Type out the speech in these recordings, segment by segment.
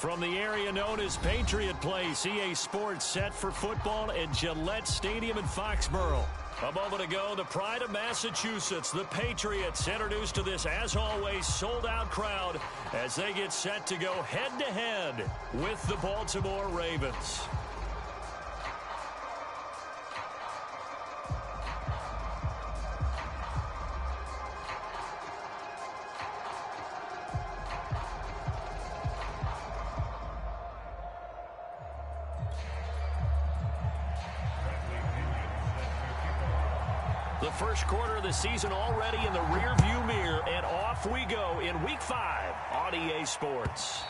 From the area known as Patriot Place, EA Sports set for football at Gillette Stadium in Foxborough. A moment ago, the pride of Massachusetts, the Patriots, introduced to this, as always, sold-out crowd as they get set to go head-to-head with the Baltimore Ravens. The first quarter of the season already in the rearview mirror, and off we go in Week 5 on EA Sports.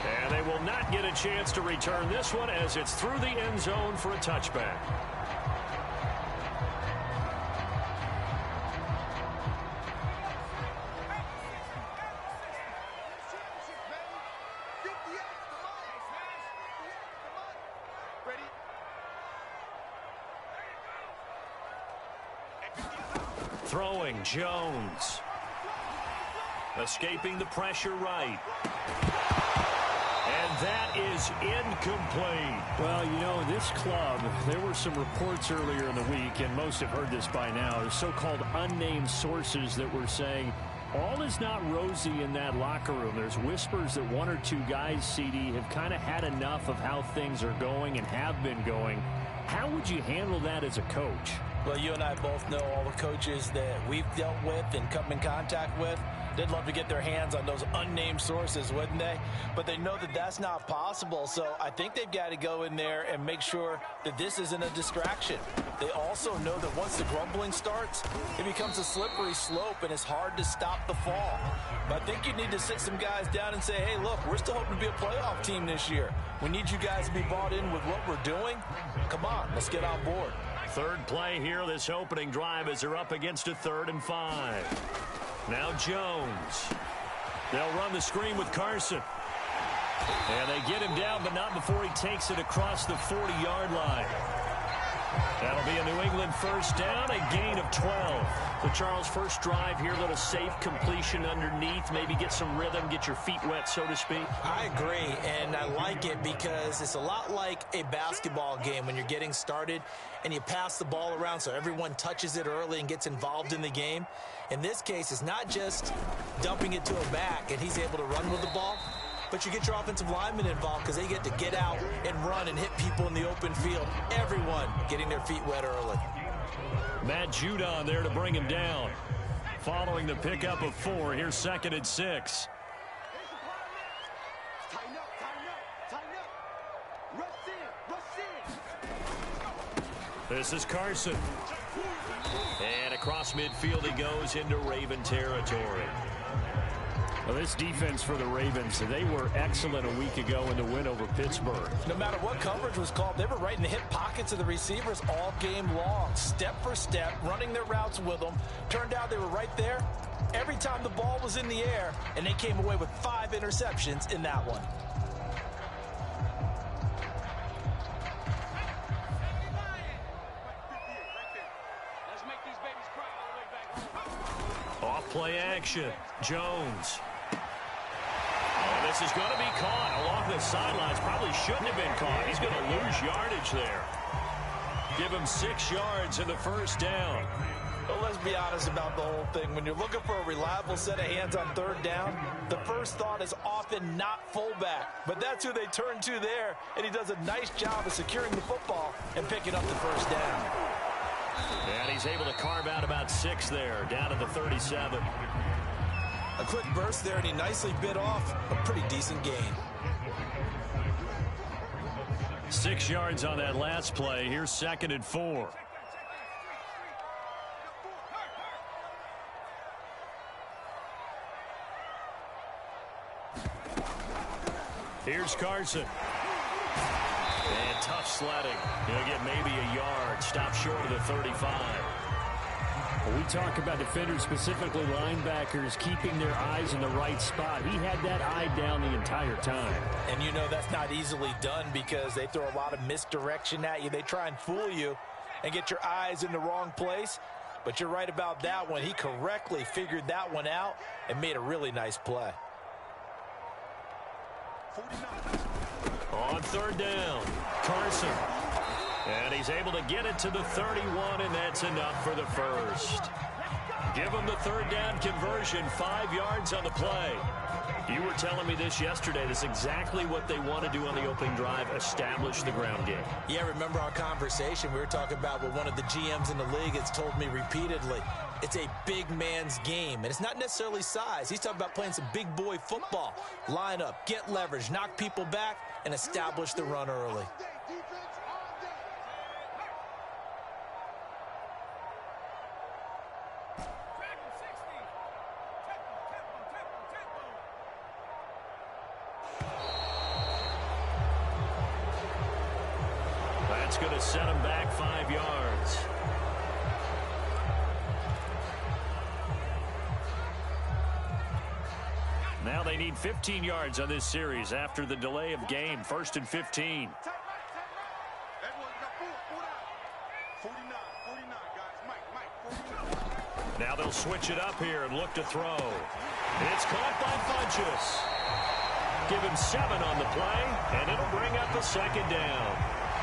And they will not get a chance to return this one as it's through the end zone for a touchback. Throwing, Jones. Escaping the pressure right. And that is incomplete. Well, you know, this club, there were some reports earlier in the week, and most have heard this by now, the so-called unnamed sources that were saying all is not rosy in that locker room. There's whispers that one or two guys, CD, have kind of had enough of how things are going and have been going. How would you handle that as a coach? Well, you and I both know all the coaches that we've dealt with and come in contact with. They'd love to get their hands on those unnamed sources, wouldn't they? But they know that that's not possible, so I think they've got to go in there and make sure that this isn't a distraction. They also know that once the grumbling starts, it becomes a slippery slope, and it's hard to stop the fall. But I think you need to sit some guys down and say, hey, look, we're still hoping to be a playoff team this year. We need you guys to be bought in with what we're doing. Come on, let's get on board. Third play here, this opening drive, as they're up against a 3rd and 5. Now Jones. They'll run the screen with Carson. And they get him down, but not before he takes it across the 40-yard line. That'll be a New England first down, a gain of 12. So, Charles, first drive here, little safe completion underneath, maybe get some rhythm, get your feet wet, so to speak. I agree, and I like it because it's a lot like a basketball game when you're getting started and you pass the ball around so everyone touches it early and gets involved in the game. In this case, it's not just dumping it to a back and he's able to run with the ball, but you get your offensive linemen involved because they get to get out and run and hit people in the open field. Everyone getting their feet wet early. Matt Judon there to bring him down. Following the pickup of 4, here's 2nd and 6. This is Carson. And across midfield he goes into Raven territory. Well, this defense for the Ravens, they were excellent a week ago in the win over Pittsburgh. No matter what coverage was called, they were right in the hip pockets of the receivers all game long, step for step, running their routes with them. Turned out they were right there every time the ball was in the air, and they came away with 5 interceptions in that one. Off play action, Jones. Oh, this is going to be caught along the sidelines. Probably shouldn't have been caught. He's going to lose yardage there. Give him 6 yards in the first down. Well, let's be honest about the whole thing. When you're looking for a reliable set of hands on 3rd down, the first thought is often not fullback. But that's who they turn to there, and he does a nice job of securing the football and picking up the first down. And he's able to carve out about 6 there, down to the 37. A quick burst there, and he nicely bit off a pretty decent gain. 6 yards on that last play. Here's 2nd and 4. Here's Carson. And tough sledding. He'll get maybe a yard. Stop short of the 35. Well, we talk about defenders, specifically linebackers, keeping their eyes in the right spot. He had that eye down the entire time. And you know that's not easily done because they throw a lot of misdirection at you. They try and fool you and get your eyes in the wrong place. But you're right about that one. He correctly figured that one out and made a really nice play. On third down, Carson. And he's able to get it to the 31, and that's enough for the first. Give him the third down conversion, 5 yards on the play. You were telling me this yesterday. This is exactly what they want to do on the opening drive, establish the ground game. Yeah, remember our conversation. We were talking about what one of the GMs in the league has told me repeatedly. It's a big man's game, and it's not necessarily size. He's talking about playing some big boy football. Line up, get leverage, knock people back, and establish the run early. That's going to set him back 5 yards. Now they need 15 yards on this series after the delay of game. 1st and 15. Now they'll switch it up here and look to throw. It's caught by Funchess. Give him 7 on the play, and it'll bring up a second down.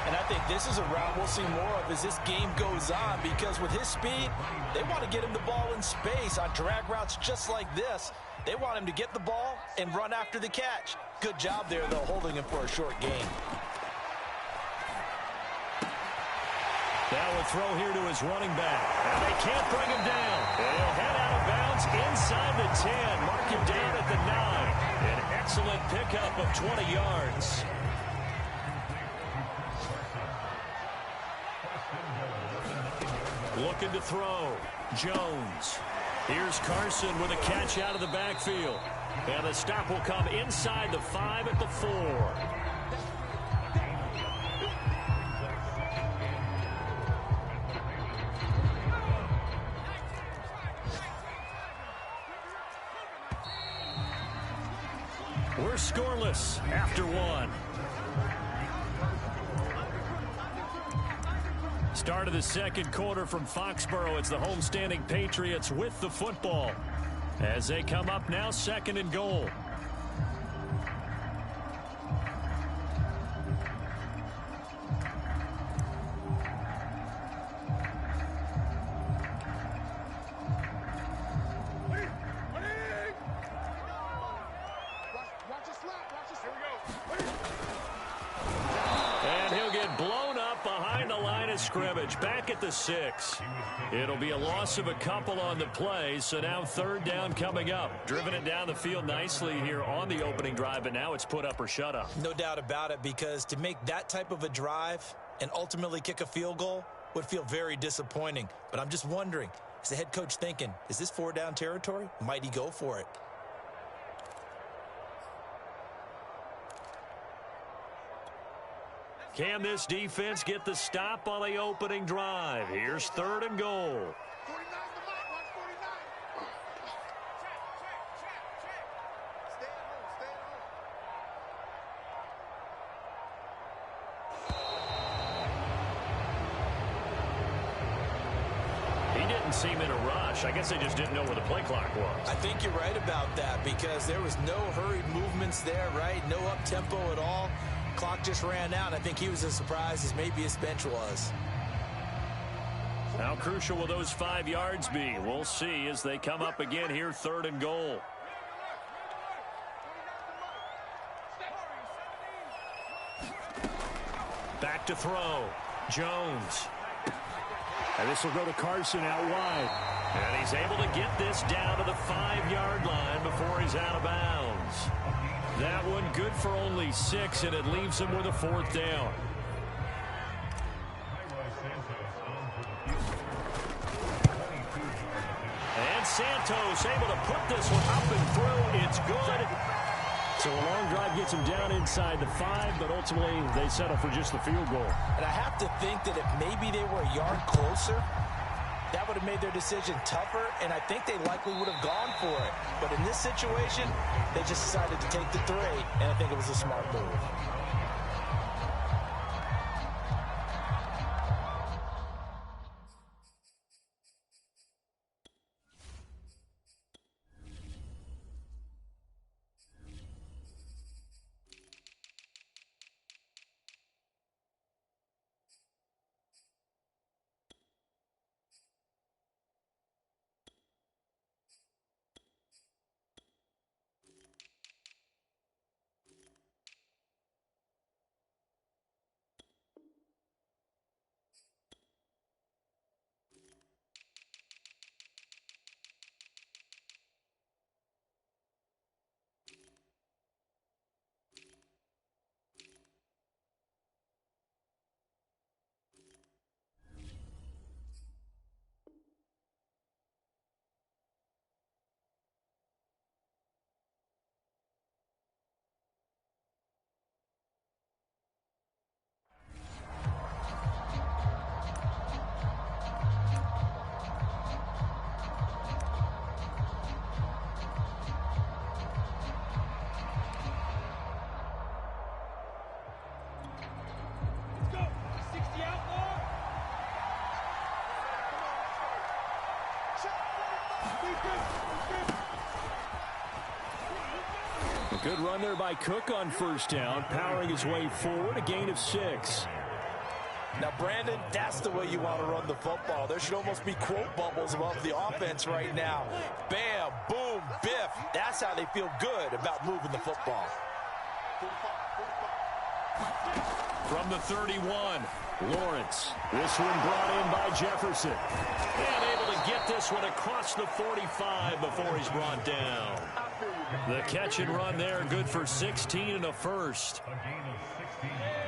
And I think this is a route we'll see more of as this game goes on, because with his speed, they want to get him the ball in space on drag routes just like this. They want him to get the ball and run after the catch. Good job there, though, holding him for a short gain. Now a throw here to his running back. And they can't bring him down. He'll head out of bounds inside the 10. Mark him down at the 9. An excellent pickup of 20 yards. Looking to throw. Jones. Here's Carson with a catch out of the backfield. And the stop will come inside the 5 at the 4. We're scoreless after 1. Start of the second quarter from Foxborough. It's the homestanding Patriots with the football as they come up now 2nd and goal. And he'll get blown up behind the line of scrimmage, back at the 6. It'll be a loss of a couple on the play, so now 3rd down coming up. Driven it down the field nicely here on the opening drive, but now it's put up or shut up. No doubt about it, because to make that type of a drive and ultimately kick a field goal would feel very disappointing. But I'm just wondering, is the head coach thinking, is this 4-down territory? Might he go for it? Can this defense get the stop on the opening drive? Here's 3rd and goal. He didn't seem in a rush. I guess they just didn't know where the play clock was. I think you're right about that, because there was no hurried movements there, right? No up-tempo at all. Clock just ran out. I think he was as surprised as maybe his bench was. How crucial will those 5 yards be? We'll see as they come up again here, 3rd and goal. Back to throw. Jones. And this will go to Carson out wide. And he's able to get this down to the 5-yard line before he's out of bounds. That one good for only 6, and it leaves him with a 4th down. And Santos able to put this one up and through. It's good. So a long drive gets him down inside the 5, but ultimately they settle for just the field goal. And I have to think that if maybe they were a yard closer, that would have made their decision tougher, and I think they likely would have gone for it. But in this situation, they just decided to take the 3, and I think it was a smart move. Good run there by Cook on first down, powering his way forward, a gain of 6. Now, Brandon, that's the way you want to run the football. There should almost be quote bubbles above the offense right now. Bam, boom, biff. That's how they feel good about moving the football. From the 31, Lawrence. This one brought in by Jefferson. and able to get this one across the 45 before he's brought down. The catch and run there, good for 16 and a first.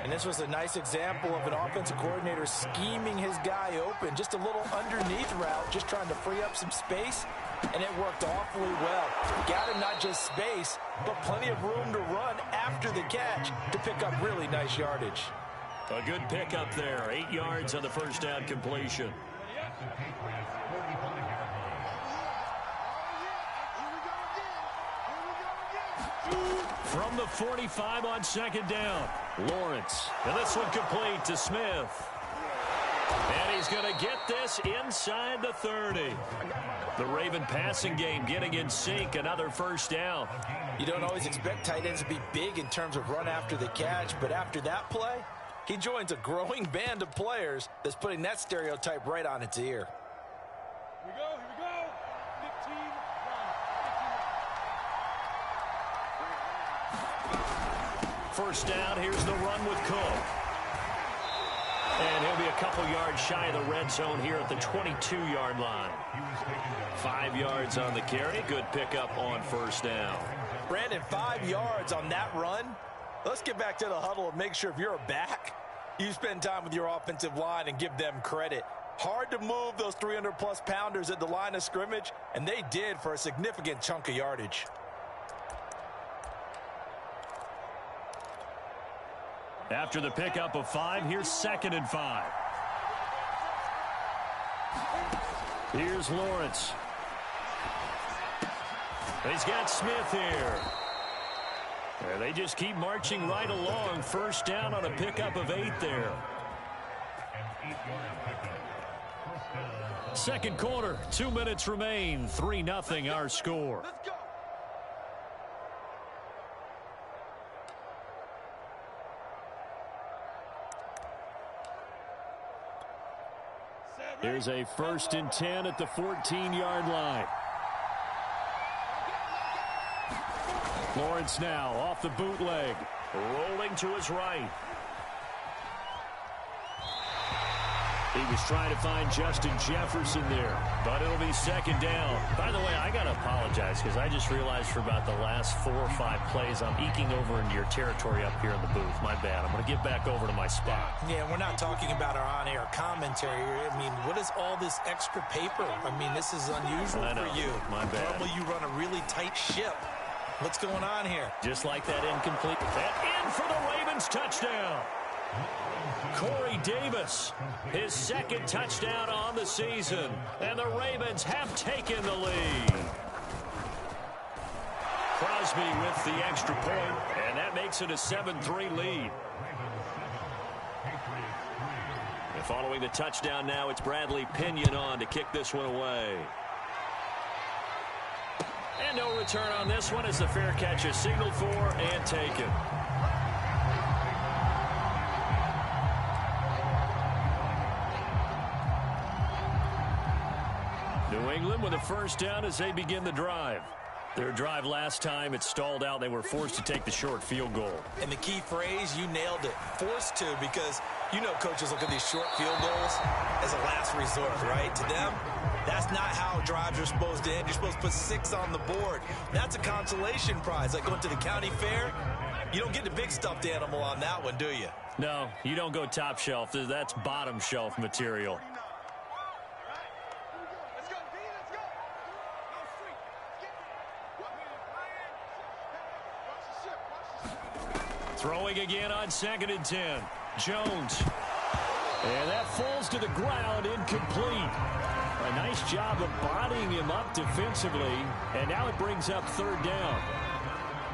And this was a nice example of an offensive coordinator scheming his guy open. Just a little underneath route, just trying to free up some space, and it worked awfully well. Got him not just space, but plenty of room to run after the catch to pick up really nice yardage. A good pickup there, 8 yards on the first down completion. From the 45 on second down, Lawrence. And this one complete to Smith. And he's going to get this inside the 30. The Raven passing game getting in sync, another first down. You don't always expect tight ends to be big in terms of run after the catch, but after that play, he joins a growing band of players that's putting that stereotype right on its ear. Here we go. 15, First down, here's the run with Cook. And he'll be a couple yards shy of the red zone here at the 22-yard line. 5 yards on the carry. Good pickup on first down. Brandon, 5 yards on that run. Let's get back to the huddle and make sure if you're a back, you spend time with your offensive line and give them credit. Hard to move those 300-plus pounders at the line of scrimmage, and they did for a significant chunk of yardage. After the pickup of 5, here's 2nd and 5. Here's Lawrence. He's got Smith here. And they just keep marching right along. First down on a pickup of 8 there. Second quarter, 2 minutes remain. 3-0 our score. Here's a 1st and 10 at the 14-yard line. Lawrence now off the bootleg. Rolling to his right. He was trying to find Justin Jefferson there. But it'll be 2nd down. By the way, I got to apologize because I just realized for about the last 4 or 5 plays, I'm eking over into your territory up here in the booth. My bad. I'm going to get back over to my spot. Yeah, we're not talking about our on-air commentary. I mean, what is all this extra paper? I mean, this is unusual for you. My bad. Normally you run a really tight ship. What's going on here? Just like that incomplete. And in for the Ravens touchdown. Corey Davis, his 2nd touchdown on the season. And the Ravens have taken the lead. Crosby with the extra point, and that makes it a 7-3 lead. And following the touchdown now, it's Bradley Pinion on to kick this one away. And no return on this one as the fair catch is signaled for and taken. New England with a first down as they begin the drive. Their drive last time, it stalled out. They were forced to take the short field goal. And the key phrase, you nailed it. Forced to, because you know coaches look at these short field goals as a last resort, right? To them, that's not how drives are supposed to end. You're supposed to put 6 on the board. That's a consolation prize. Like going to the county fair, you don't get the big stuffed animal on that one, do you? No, you don't go top shelf. That's bottom shelf material. Throwing again on 2nd and 10. Jones. And that falls to the ground, incomplete. A nice job of bodying him up defensively. And now it brings up 3rd down.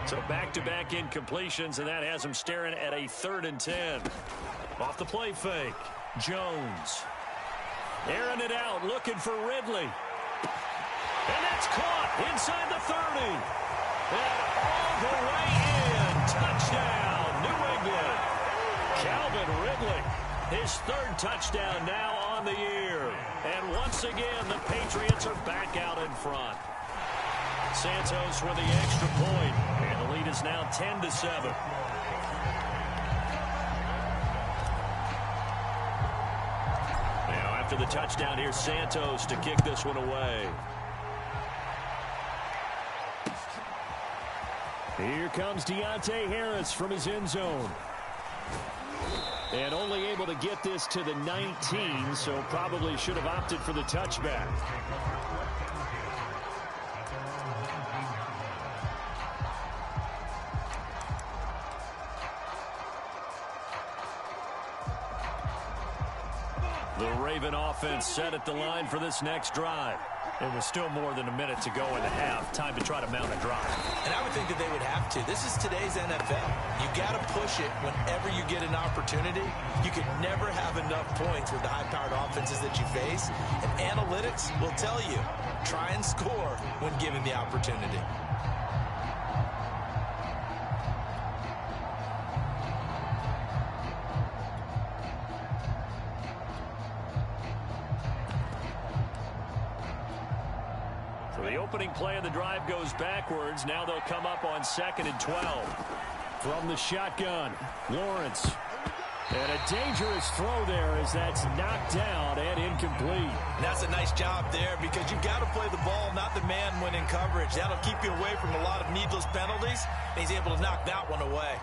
So back-to-back incompletions, and that has him staring at a 3rd and 10. Off the play fake. Jones. Airing it out, looking for Ridley. And that's caught inside the 30. And all the way Quigley. His third touchdown now on the year. And once again, the Patriots are back out in front. Santos with the extra point, and the lead is now 10-7. Now after the touchdown, here's Santos to kick this one away. Here comes Deontay Harris from his end zone. And only able to get this to the 19, so probably should have opted for the touchback. The Raven offense set at the line for this next drive. It was still more than a minute to go in the half. Time to try to mount a drive. And I would think that they would have to. This is today's NFL. You got to push it whenever you get an opportunity. You can never have enough points with the high-powered offenses that you face. And analytics will tell you, try and score when given the opportunity. The opening play of the drive goes backwards. Now they'll come up on 2nd and 12. From the shotgun, Lawrence. And a dangerous throw there as that's knocked down and incomplete. And that's a nice job there because you've got to play the ball, not the man when in coverage. That'll keep you away from a lot of needless penalties. And he's able to knock that one away.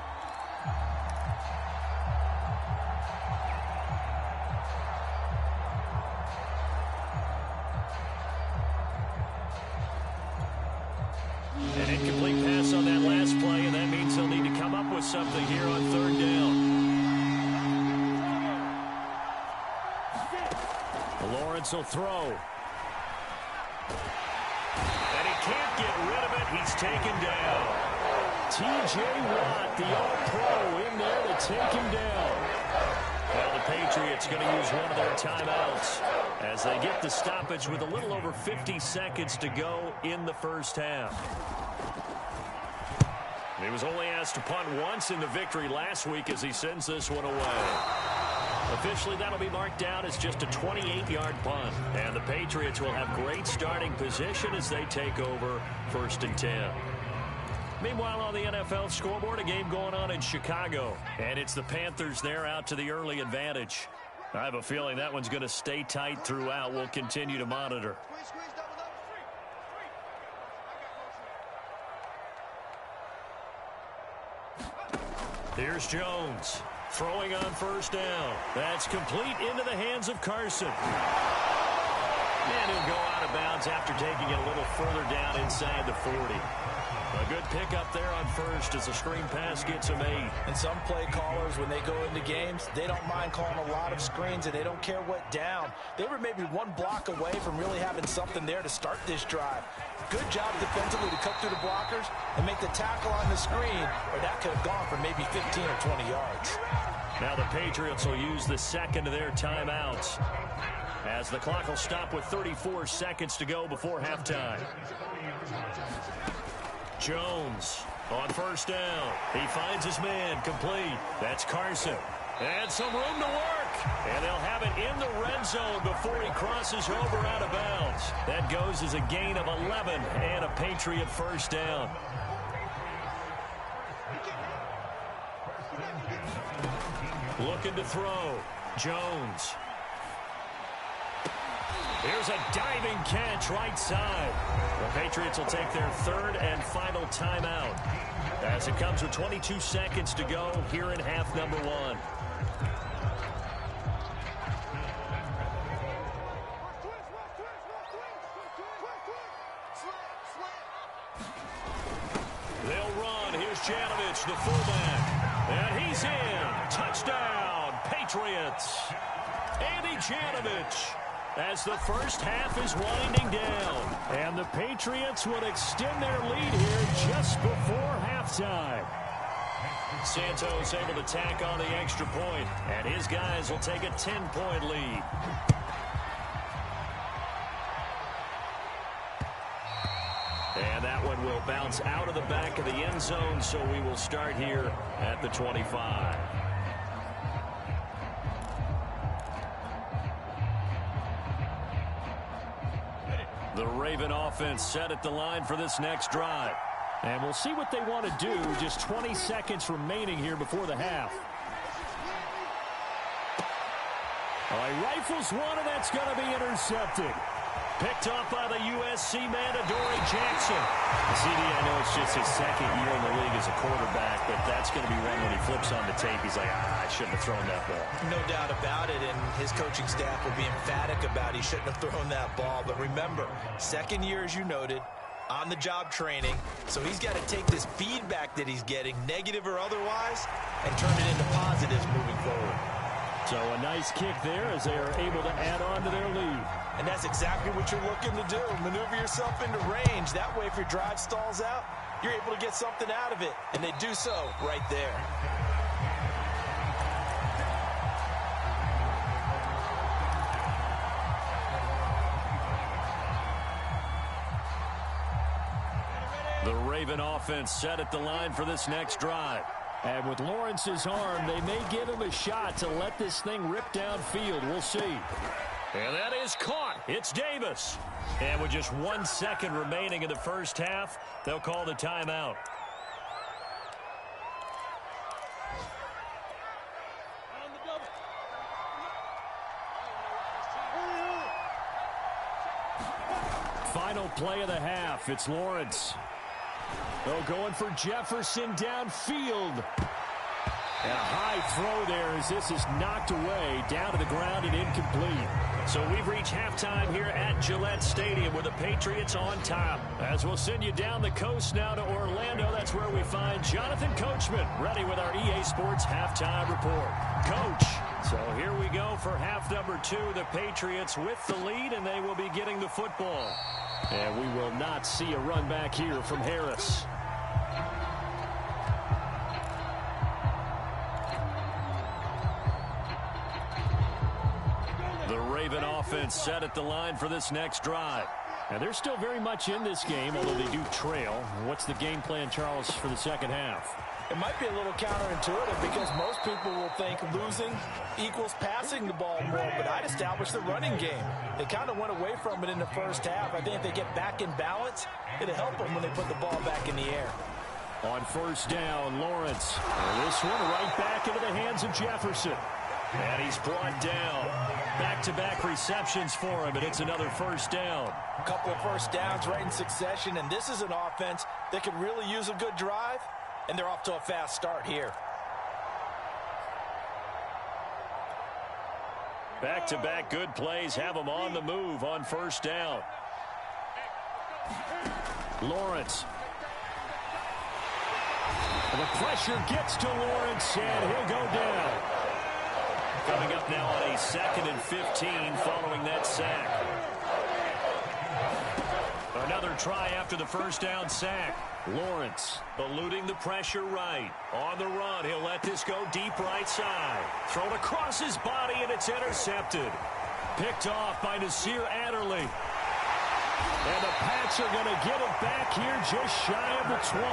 An incomplete pass on that last play, and that means they'll need to come up with something here on 3rd down. Lawrence will throw. And he can't get rid of it. He's taken down. T.J. Watt, the All-Pro, in there to take him down. Well, the Patriots going to use one of their timeouts as they get the stoppage with a little over 50 seconds to go in the first half. He was only asked to punt once in the victory last week as he sends this one away. Officially, that'll be marked down as just a 28-yard punt. And the Patriots will have great starting position as they take over 1st and 10. Meanwhile, on the NFL scoreboard, a game going on in Chicago. And it's the Panthers there out to the early advantage. I have a feeling that one's going to stay tight throughout. We'll continue to monitor. Here's Jones. Throwing on 1st down. That's complete into the hands of Carson. And he'll go out of bounds after taking it a little further down inside the 40. A good pickup there on 1st as the screen pass gets him 8. And some play callers, when they go into games, they don't mind calling a lot of screens, and they don't care what down. They were maybe one block away from really having something there to start this drive. Good job defensively to cut through the blockers and make the tackle on the screen, or that could have gone for maybe 15 or 20 yards. Now the Patriots will use the second of their timeouts as the clock will stop with 34 seconds to go before halftime. Jones on 1st down. He finds his man complete. That's Carson. And some room to work. And they'll have it in the red zone before he crosses over out of bounds. That goes as a gain of 11 and a Patriot 1st down. Looking to throw. Jones. Here's a diving catch right side. The Patriots will take their 3rd and final timeout as it comes with 22 seconds to go here in half number 1. They'll run. Here's Janovich, the fullback. And he's in. Touchdown, Patriots. Andy Janovich. As the first half is winding down. And the Patriots will extend their lead here just before halftime. Santos able to tack on the extra point, and his guys will take a 10-point lead. And that one will bounce out of the back of the end zone, so we will start here at the 25. Raven offense set at the line for this next drive. And we'll see what they want to do. Just 20 seconds remaining here before the half. Oh, he rifles one, and that's going to be intercepted. Picked off by the USC man, Adoree Jackson. CD, I know it's just his second year in the league as a quarterback, but that's going to be one when he flips on the tape. He's like, I shouldn't have thrown that ball. No doubt about it, and his coaching staff will be emphatic about he shouldn't have thrown that ball. But remember, second year, as you noted, on-the-job training, so he's got to take this feedback that he's getting, negative or otherwise, and turn it into positives moving forward. So a nice kick there as they are able to add on to their lead. And that's exactly what you're looking to do. Maneuver yourself into range. That way, if your drive stalls out, you're able to get something out of it. And they do so right there. The Raven offense set at the line for this next drive. And with Lawrence's arm, they may give him a shot to let this thing rip downfield. We'll see. And that is caught. It's Davis. And with just 1 second remaining in the first half, they'll call the timeout. Final play of the half. It's Lawrence. Oh, going for Jefferson downfield. And a high throw there as this is knocked away, down to the ground and incomplete. So we've reached halftime here at Gillette Stadium with the Patriots on top. As we'll send you down the coast now to Orlando, that's where we find Jonathan Coachman ready with our EA Sports halftime report. Coach, so here we go for half number 2. The Patriots with the lead, and they will be getting the football. And we will not see a run back here from Harris. The Raven offense set at the line for this next drive. And they're still very much in this game, although they do trail. What's the game plan, Charles, for the second half? It might be a little counterintuitive because most people will think losing equals passing the ball more, but I'd establish the running game. They kind of went away from it in the first half. I think if they get back in balance, it'll help them when they put the ball back in the air. On first down, Lawrence. And this one right back into the hands of Jefferson. And he's brought down. Back-to-back receptions for him, and it's another first down. A couple of first downs right in succession, and this is an offense that could really use a good drive, and they're off to a fast start here. Back-to-back good plays have them on the move on first down. Lawrence. And the pressure gets to Lawrence, and he'll go down. Coming up now on a 2nd and 15 following that sack. Another try after the first down sack. Lawrence eluding the pressure right. On the run, he'll let this go deep right side. Thrown across his body, and it's intercepted. Picked off by Nasir Adderley. And the Pats are going to get it back here just shy of the 20.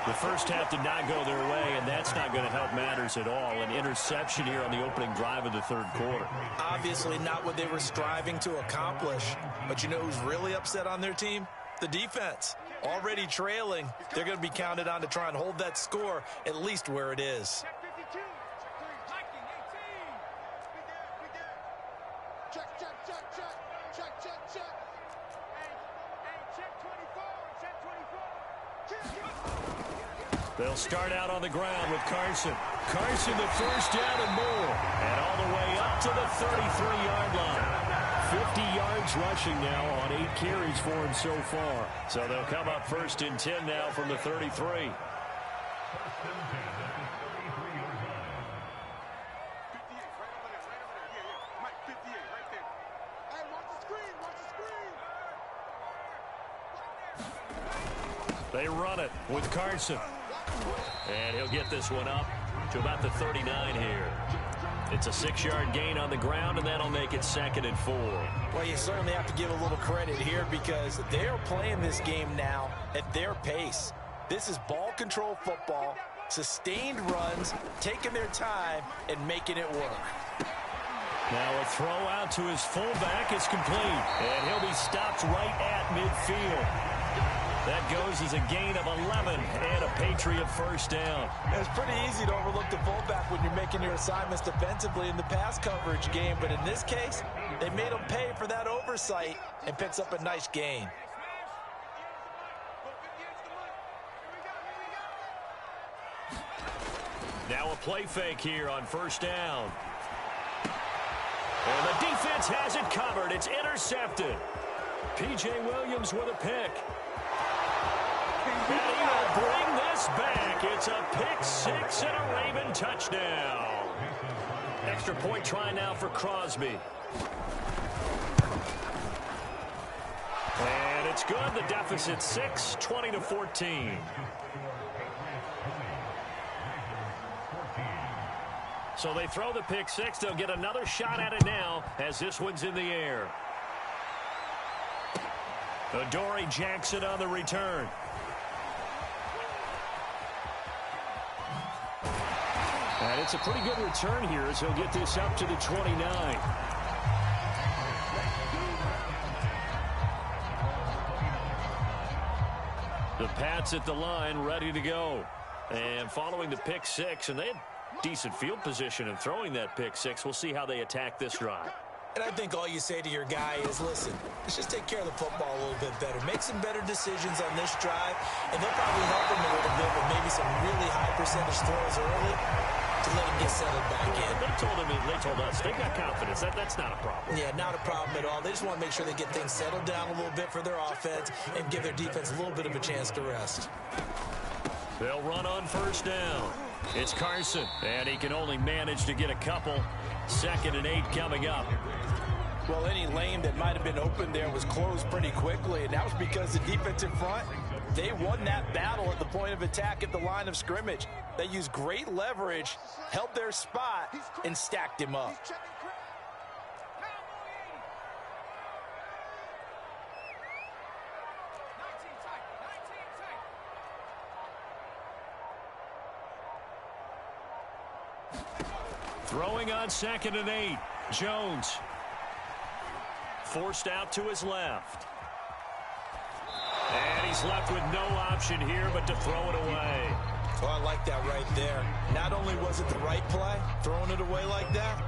The first half did not go their way, and that's not going to help matters at all. An interception here on the opening drive of the third quarter. Obviously not what they were striving to accomplish. But you know who's really upset on their team? The defense. Already trailing. They're going to be counted on to try and hold that score at least where it is. They'll start out on the ground with Carson. Carson, the first down and more. And all the way up to the 33-yard line. 50 yards rushing now on 8 carries for him so far. So they'll come up 1st and 10 now from the 33. They run it with Carson. And he'll get this one up to about the 39 here. It's a 6-yard gain on the ground, and that'll make it 2nd and 4. Well, you certainly have to give a little credit here because they're playing this game now at their pace. This is ball control football, sustained runs, taking their time, and making it work. Now a throw out to his fullback is complete, and he'll be stopped right at midfield. That goes as a gain of 11 and a Patriot first down. It's pretty easy to overlook the fullback when you're making your assignments defensively in the pass coverage game, but in this case, they made him pay for that oversight and picks up a nice gain. Now a play fake here on first down. And the defense has it covered. It's intercepted. P.J. Williams with a pick. And he will bring this back. It's a pick six and a Raven touchdown. Extra point try now for Crosby. And it's good. The deficit 6, 20-14. So they throw the pick six. They'll get another shot at it now as this one's in the air. Adoree Jackson on the return. And it's a pretty good return here as he'll get this up to the 29. The Pats at the line ready to go. And following the pick six, and they had decent field position in throwing that pick six. We'll see how they attack this drive. And I think all you say to your guy is, listen, let's just take care of the football a little bit better. Make some better decisions on this drive, and they'll probably help him a little bit with maybe some really high percentage throws early to let him get settled back in. They told us they've got confidence. That's not a problem. Yeah, not a problem at all. They just want to make sure they get things settled down a little bit for their offense and give their defense a little bit of a chance to rest. They'll run on first down. It's Carson, and he can only manage to get a couple. 2nd and 8 coming up. Well, any lane that might have been open there was closed pretty quickly, and that was because the defensive front, they won that battle at the point of attack at the line of scrimmage. They used great leverage, held their spot, and stacked him up. Throwing on 2nd and 8. Jones. Forced out to his left. And he's left with no option here but to throw it away. Well, I like that right there. Not only was it the right play, throwing it away like that,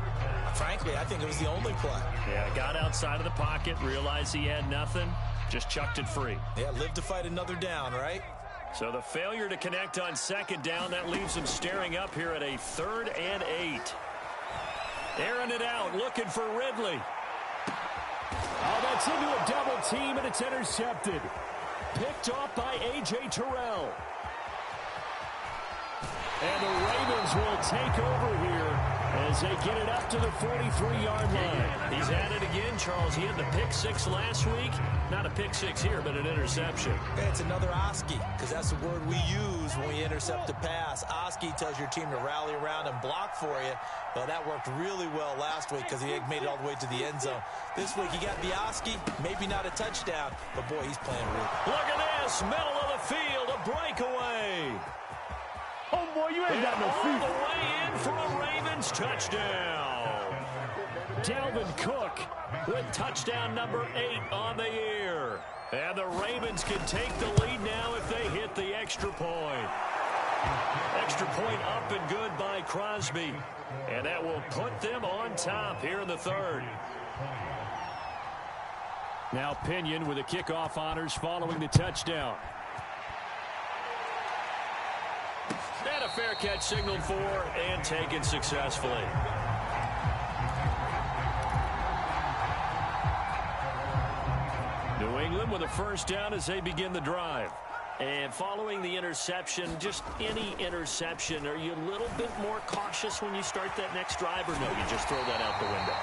frankly, I think it was the only play. Yeah, got outside of the pocket, realized he had nothing, just chucked it free. Yeah, live to fight another down, right? So the failure to connect on 2nd down, that leaves him staring up here at a 3rd and 8. Airing it out, looking for Ridley. Oh, that's into a double team, and it's intercepted. Picked off by A.J. Terrell. And the Ravens will take over here as they get it up to the 43-yard line. He's at it again, Charles. He had the pick six last week. Not a pick six here, but an interception. It's another Oski, because that's the word we use when we intercept a pass. Oski tells your team to rally around and block for you. Well, that worked really well last week because he made it all the way to the end zone. This week, he got the Oski, maybe not a touchdown, but boy, he's playing really. Look at this, middle of the field, a breakaway. Oh, boy, you ain't got no feet. All the way in for a Ravens touchdown. Dalvin Cook with touchdown number 8 on the year. And the Ravens can take the lead now if they hit the extra point. Extra point up and good by Crosby. And that will put them on top here in the 3rd. Now Pinion with the kickoff honors following the touchdown. And a fair catch signaled for and taken successfully. New England with a first down as they begin the drive. And following the interception, just any interception, are you a little bit more cautious when you start that next drive, or no, you just throw that out the window?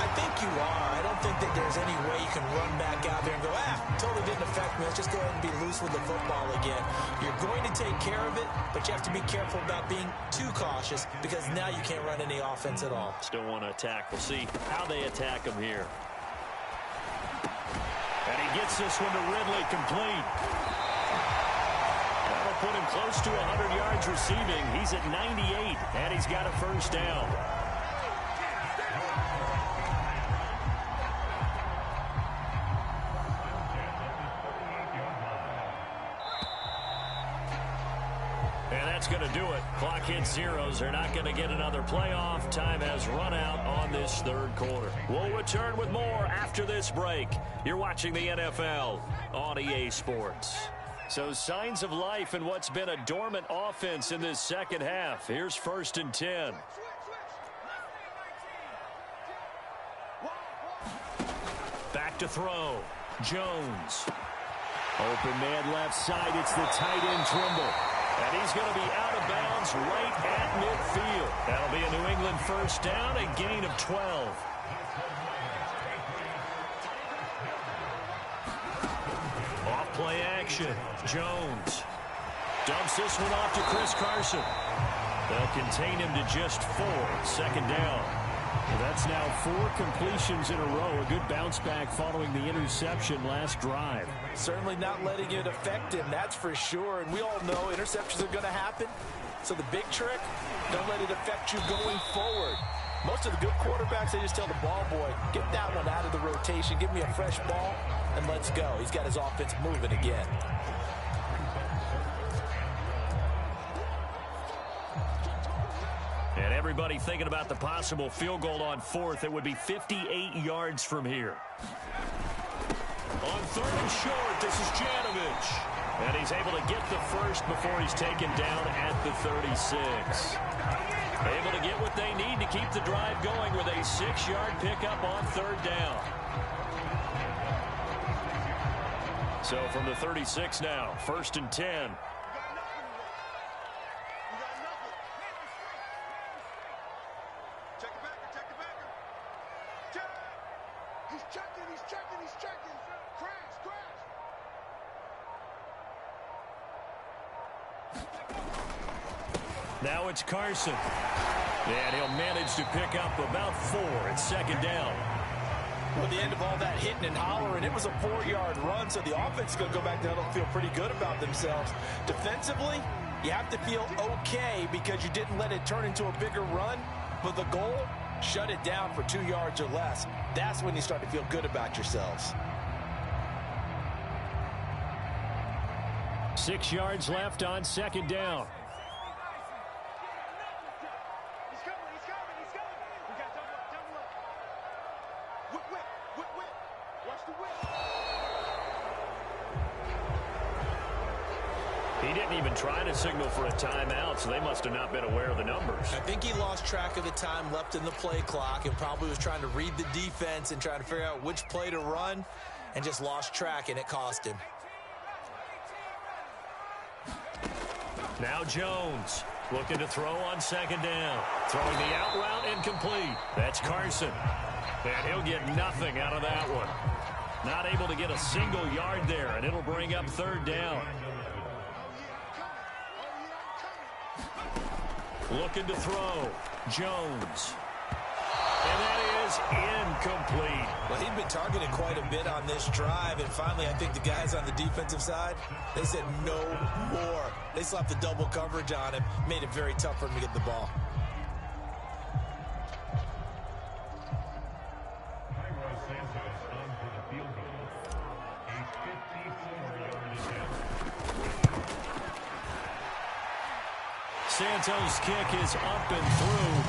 I think you are. I don't think that there's any way you can run back out there and go, totally didn't affect me. Let's just go ahead and be loose with the football again. You're going to take care of it, but you have to be careful about being too cautious because now you can't run any offense at all. Still want to attack. We'll see how they attack him here. And he gets this one to Ridley, complete. That'll put him close to 100 yards receiving. He's at 98, and he's got a first down. And that's going to do it. Clock hits zeros. They're not going to get another playoff. Time has run out on this third quarter. We'll return with more after this break. You're watching the NFL on EA Sports. So signs of life in what's been a dormant offense in this second half. Here's 1st and 10. Back to throw. Jones. Open man left side. It's the tight end Trimble. And he's going to be out of bounds right at midfield. That'll be a New England first down, a gain of 12. Off play action. Jones dumps this one off to Chris Carson. They'll contain him to just 4. 2nd down. Well, that's now 4 completions in a row. A good bounce back following the interception last drive. Certainly not letting it affect him, that's for sure. And we all know interceptions are going to happen. So the big trick, don't let it affect you going forward. Most of the good quarterbacks, they just tell the ball boy, get that one out of the rotation, give me a fresh ball, and let's go. He's got his offense moving again. And everybody thinking about the possible field goal on 4th. It would be 58 yards from here. On 3rd and short, this is Janovich. And he's able to get the first before he's taken down at the 36. Able to get what they need to keep the drive going with a 6-yard pickup on 3rd down. So from the 36 now, 1st and 10. Now it's Carson. And he'll manage to pick up about 4 at 2nd down. Well, at the end of all that hitting and hollering, it was a 4-yard run, so the offense is going to go back down and feel pretty good about themselves. Defensively, you have to feel okay because you didn't let it turn into a bigger run, but the goal, shut it down for 2 yards or less. That's when you start to feel good about yourselves. 6 yards left on 2nd down. He didn't even try to signal for a timeout, so they must have not been aware of the numbers. I think he lost track of the time left in the play clock and probably was trying to read the defense and trying to figure out which play to run and just lost track, and it cost him. Now Jones looking to throw on 2nd down. Throwing the out route incomplete. That's Carson. And he'll get nothing out of that one. Not able to get a single yard there, and it'll bring up 3rd down. Looking to throw. Jones. And that is incomplete. Well, he'd been targeted quite a bit on this drive, and finally I think the guys on the defensive side, they said no more. They slapped the double coverage on him, made it very tough for him to get the ball. Santos' kick is up and through.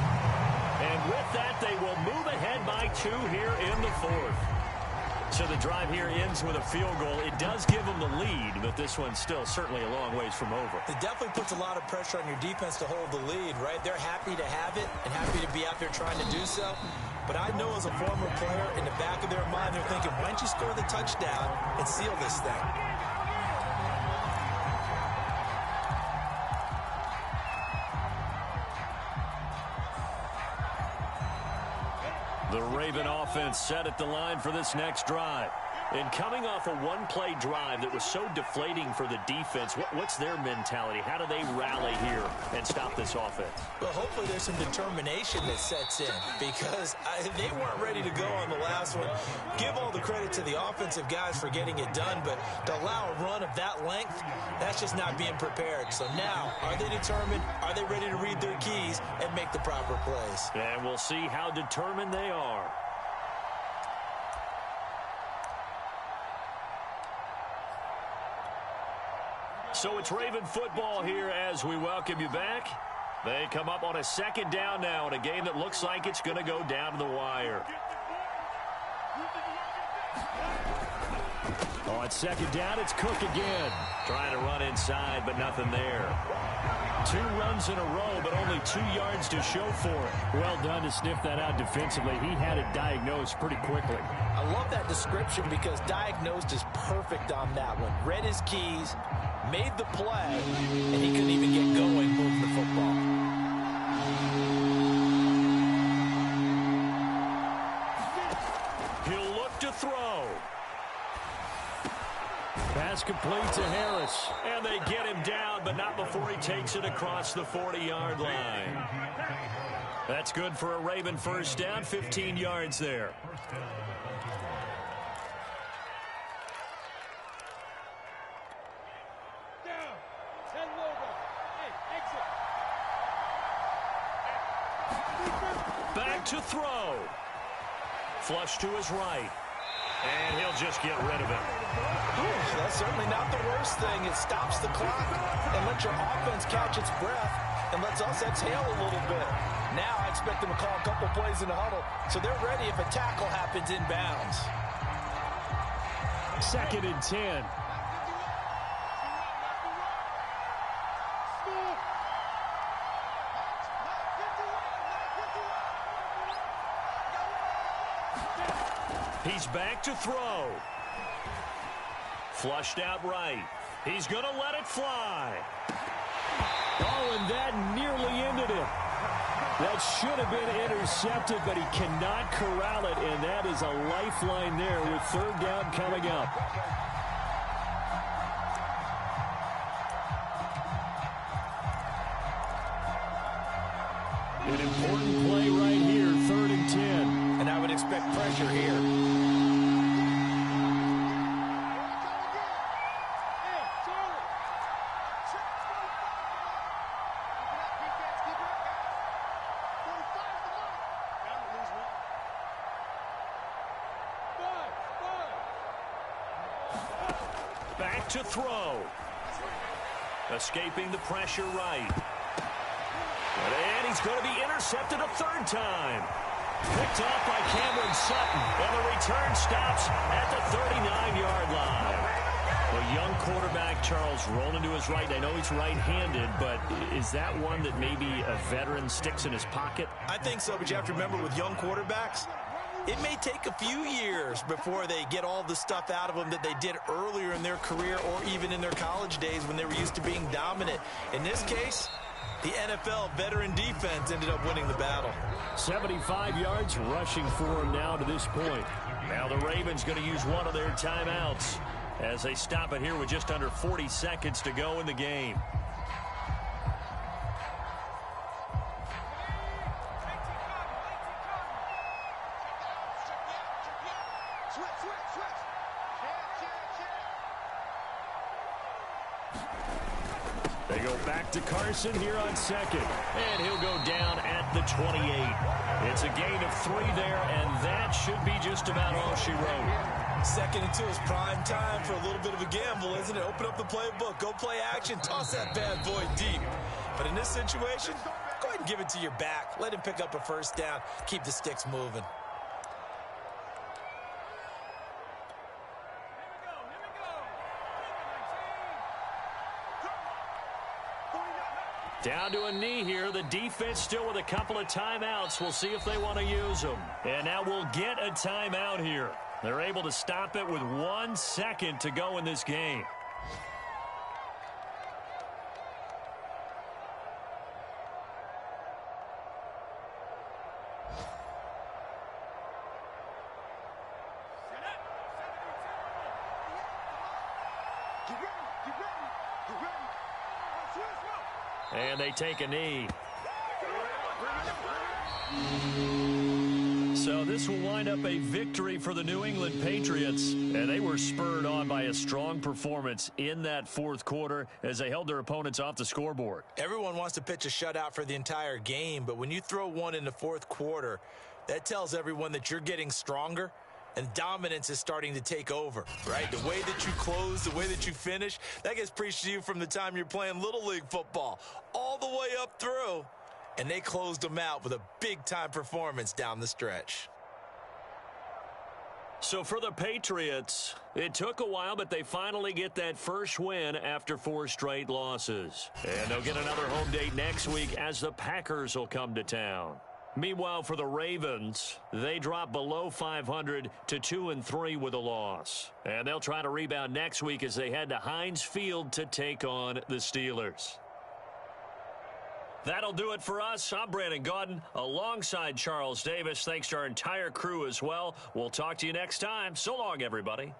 And with that, they will move ahead by 2 here in the 4th. So the drive here ends with a field goal. It does give them the lead, but this one's still certainly a long ways from over. It definitely puts a lot of pressure on your defense to hold the lead, right? They're happy to have it and happy to be out there trying to do so. But I know as a former player, in the back of their mind, they're thinking, why don't you score the touchdown and seal this thing? The Raven offense set at the line for this next drive. And coming off a one-play drive that was so deflating for the defense, what's their mentality? How do they rally here and stop this offense? Well, hopefully there's some determination that sets in because they weren't ready to go on the last one. Give all the credit to the offensive guys for getting it done, but to allow a run of that length, that's just not being prepared. So now, are they determined? Are they ready to read their keys and make the proper plays? And we'll see how determined they are. So it's Raven football here as we welcome you back. They come up on a second down now in a game that looks like it's going to go down to the wire. On second down, it's Cook again. Trying to run inside, but nothing there. 2 runs in a row, but only 2 yards to show for it. Well done to sniff that out defensively. He had it diagnosed pretty quickly. I love that description because diagnosed is perfect on that one. Read his keys, made the play, and he couldn't even get going moving the football. He'll look to throw. Pass complete to Harris. And they get him down, but not before he takes it across the 40-yard line. That's good for a Raven first down, 15 yards there. Down. 10 logo. Hey, exit. Back to throw. Flush to his right. And he'll just get rid of it. That's certainly not the worst thing. It stops the clock and lets your offense catch its breath and lets us exhale a little bit. Now I expect them to call a couple plays in the huddle so they're ready if a tackle happens inbounds. 2nd and 10. He's back to throw. Flushed out right. He's going to let it fly. Oh, and that nearly ended it. That should have been intercepted, but he cannot corral it, and that is a lifeline there with 3rd down coming up. An important play right here, 3rd and 10. And I would expect pressure here. Back to throw. Escaping the pressure right. And he's going to be intercepted a 3rd time. Picked off by Cameron Sutton. And the return stops at the 39-yard line. The young quarterback, Charles, rolling to his right. I know he's right-handed, but is that one that maybe a veteran sticks in his pocket? I think so, but you have to remember with young quarterbacks, it may take a few years before they get all the stuff out of them that they did earlier in their career or even in their college days when they were used to being dominant. In this case, the NFL veteran defense ended up winning the battle. 75 yards rushing for him now to this point. Now the Ravens going to use one of their timeouts as they stop it here with just under 40 seconds to go in the game. They go back to Carson here on 2nd. And he'll go down at the 28. It's a gain of 3 there, and that should be just about all she wrote. 2nd and 2 is prime time for a little bit of a gamble, isn't it? Open up the playbook, go play action, toss that bad boy deep. But in this situation, go ahead and give it to your back. Let him pick up a 1st down, keep the sticks moving. Down to a knee here. The defense still with a couple of timeouts. We'll see if they want to use them. And now we'll get a timeout here. They're able to stop it with 1 second to go in this game. And they take a knee. So this will wind up a victory for the New England Patriots. And they were spurred on by a strong performance in that 4th quarter as they held their opponents off the scoreboard. Everyone wants to pitch a shutout for the entire game, but when you throw one in the 4th quarter, that tells everyone that you're getting stronger and dominance is starting to take over, right? The way that you close, the way that you finish, that gets preached to you from the time you're playing Little League football all the way up through. And they closed them out with a big-time performance down the stretch. So for the Patriots, it took a while, but they finally get that first win after 4 straight losses. And they'll get another home date next week as the Packers will come to town. Meanwhile, for the Ravens, they drop below 500 to 2-3 with a loss. And they'll try to rebound next week as they head to Heinz Field to take on the Steelers. That'll do it for us. I'm Brandon Gaudin alongside Charles Davis. Thanks to our entire crew as well. We'll talk to you next time. So long, everybody.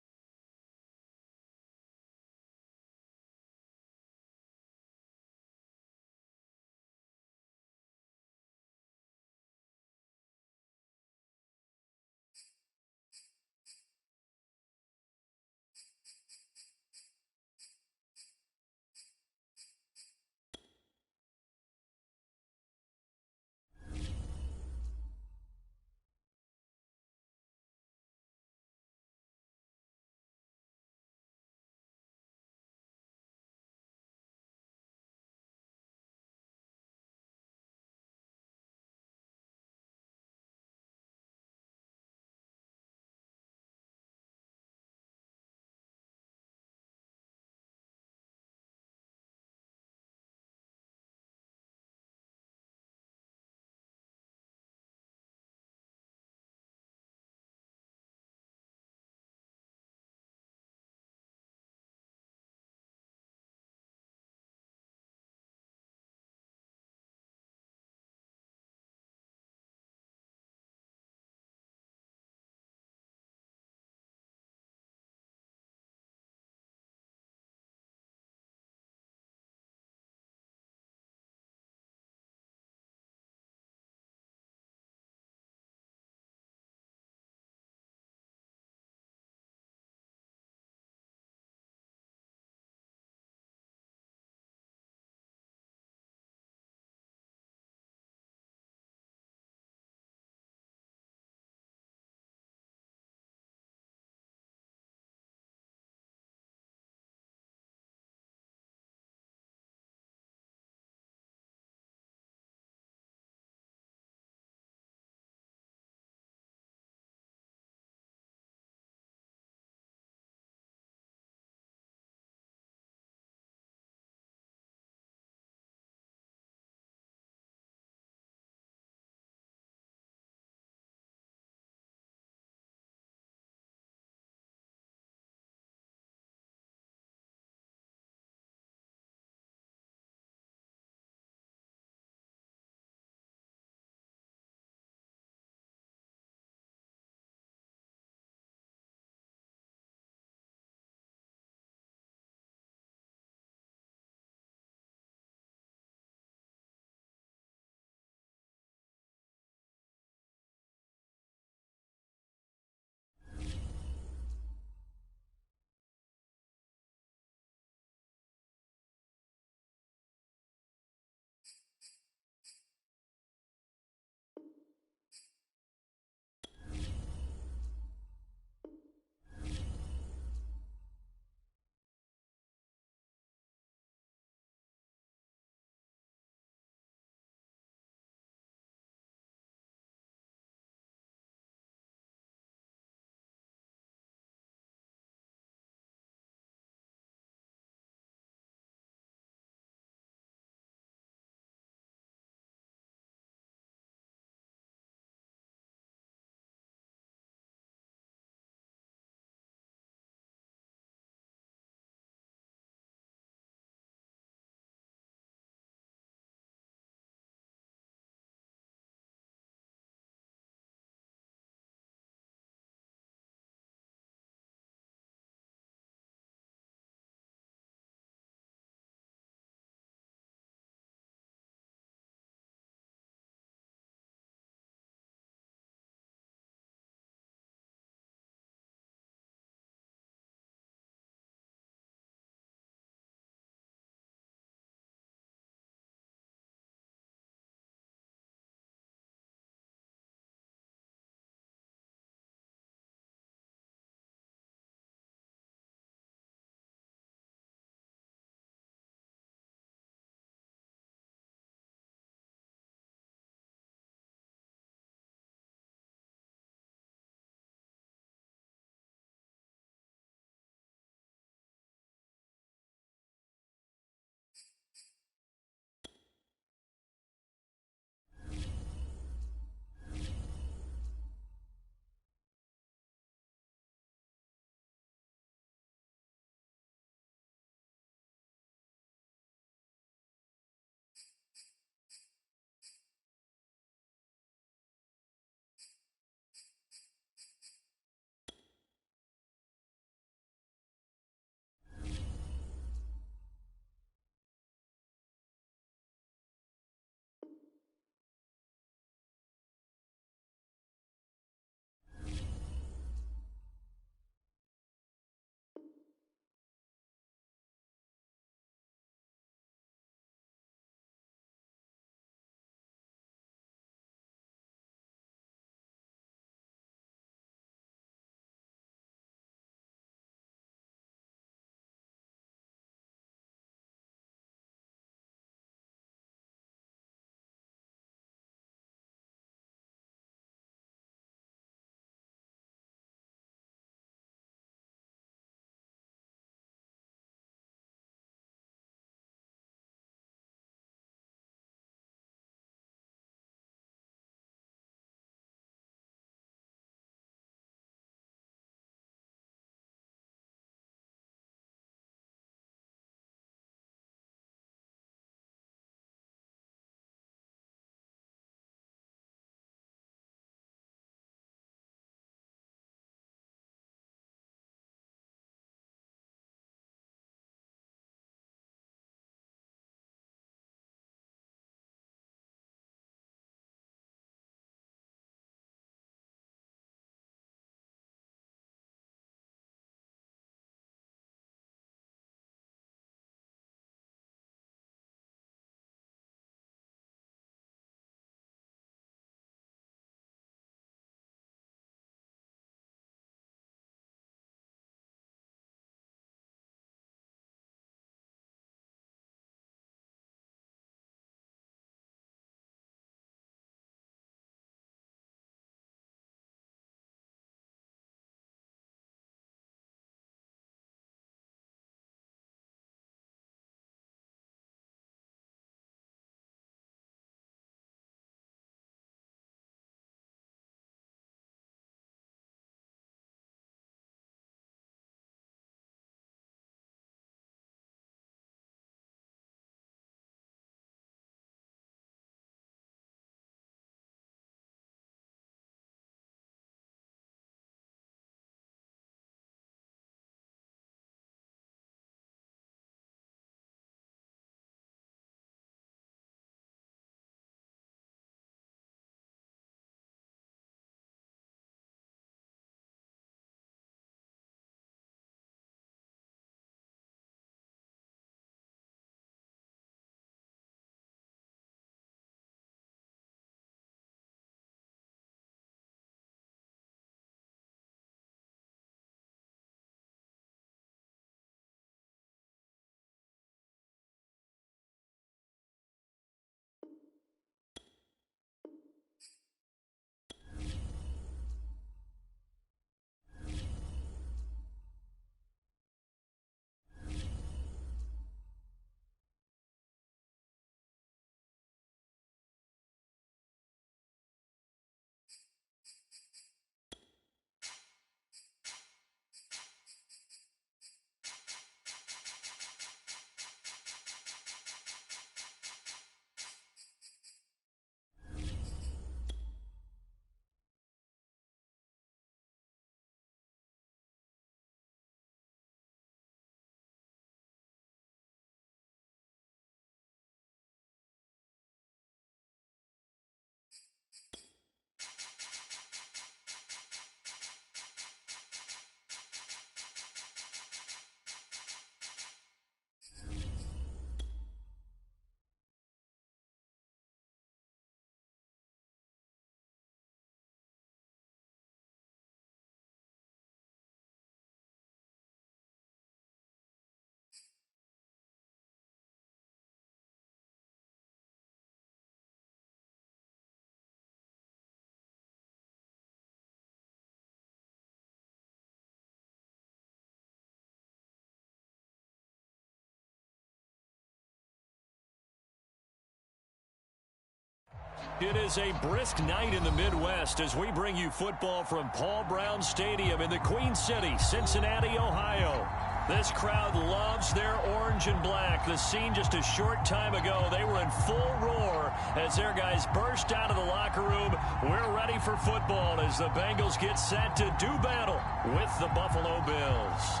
It is a brisk night in the Midwest as we bring you football from Paul Brown Stadium in the Queen City, Cincinnati, Ohio. This crowd loves their orange and black. The scene just a short time ago, they were in full roar as their guys burst out of the locker room. We're ready for football as the Bengals get set to do battle with the Buffalo Bills.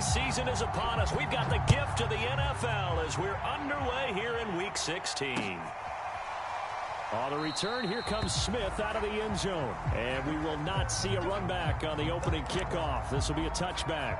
Season is upon us. We've got the gift of the NFL as we're underway here in Week 16. On the return, here comes Smith out of the end zone. And we will not see a run back on the opening kickoff. This will be a touchback.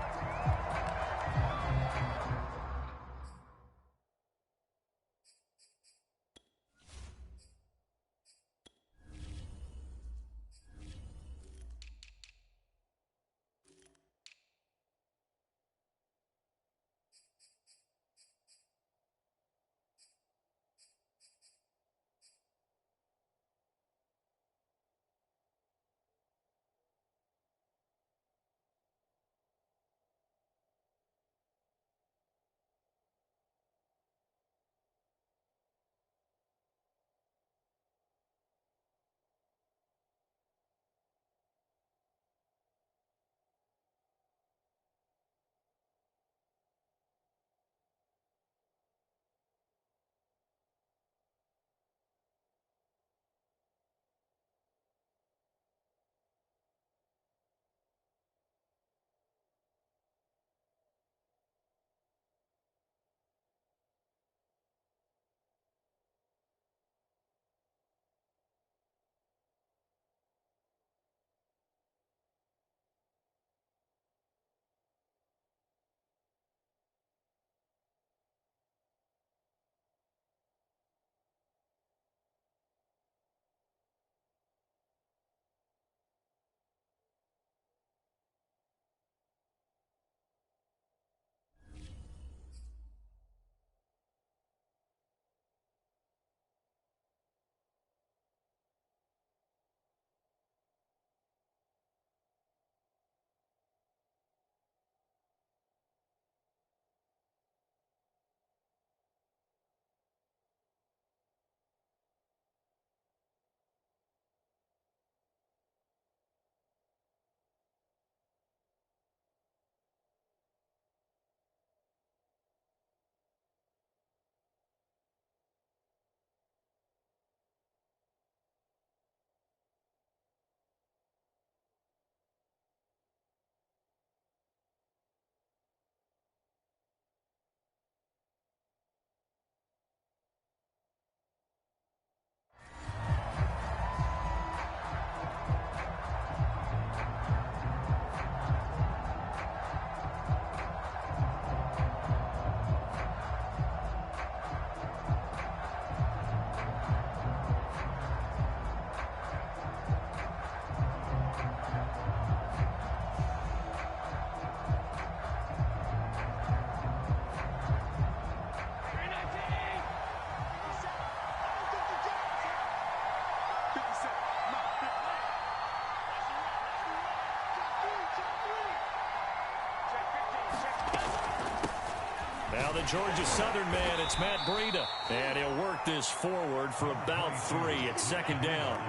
Now the Georgia Southern man, it's Matt Breida. And he'll work this forward for about 3 at second down.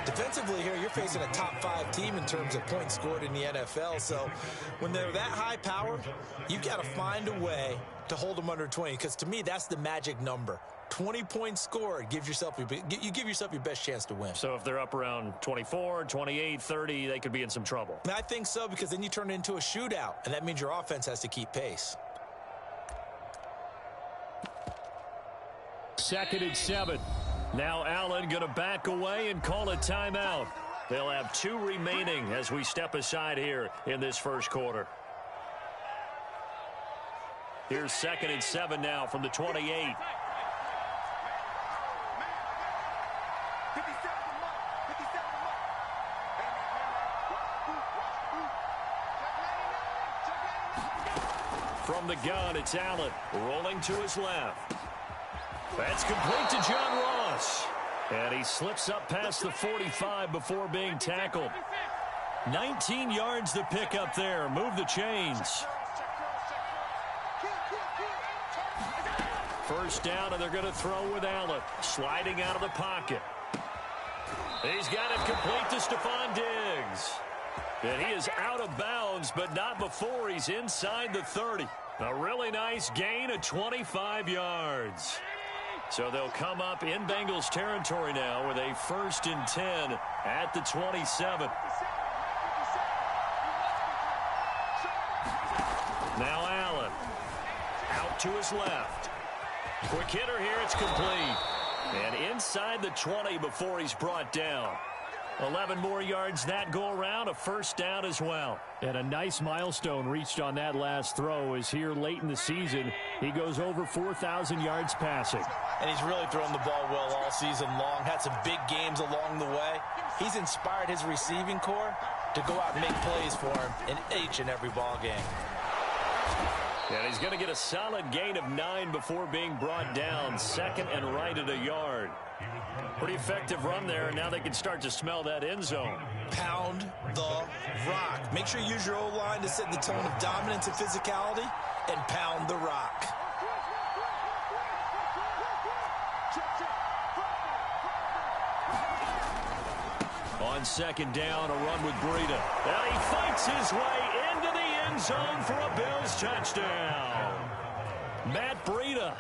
Defensively here, you're facing a top 5 team in terms of points scored in the NFL. So when they're that high powered, you've got to find a way to hold them under 20. Because to me, that's the magic number. 20 points scored, you give yourself your best chance to win. So if they're up around 24, 28, 30, they could be in some trouble. And I think so, because then you turn it into a shootout, and that means your offense has to keep pace. 2nd and 7. Now Allen going to back away and call a timeout. They'll have 2 remaining as we step aside here in this first quarter. Here's 2nd and 7 now from the 28. From the gun, it's Allen rolling to his left. That's complete to John Ross. And he slips up past the 45 before being tackled. 19 yards to pick up there. Move the chains. First down, and they're going to throw with Allen. Sliding out of the pocket. He's got it complete to Stephon Diggs. And he is out of bounds, but not before he's inside the 30. A really nice gain of 25 yards. So they'll come up in Bengals territory now with a 1st and 10 at the 27. Now Allen. Out to his left. Quick hitter here, it's complete. And inside the 20 before he's brought down. 11 more yards that go around, a 1st down as well. And a nice milestone reached on that last throw is here late in the season. He goes over 4,000 yards passing. And he's really thrown the ball well all season long. Had some big games along the way. He's inspired his receiving corps to go out and make plays for him in each and every ball game. And he's going to get a solid gain of 9 before being brought down. 2nd and right at a yard. Pretty effective run there, and now they can start to smell that end zone. Pound the rock. Make sure you use your O-line to set the tone of dominance and physicality, and pound the rock. On 2nd down, a run with Breida. And he fights his way into the end zone for a Bills touchdown. Matt Breida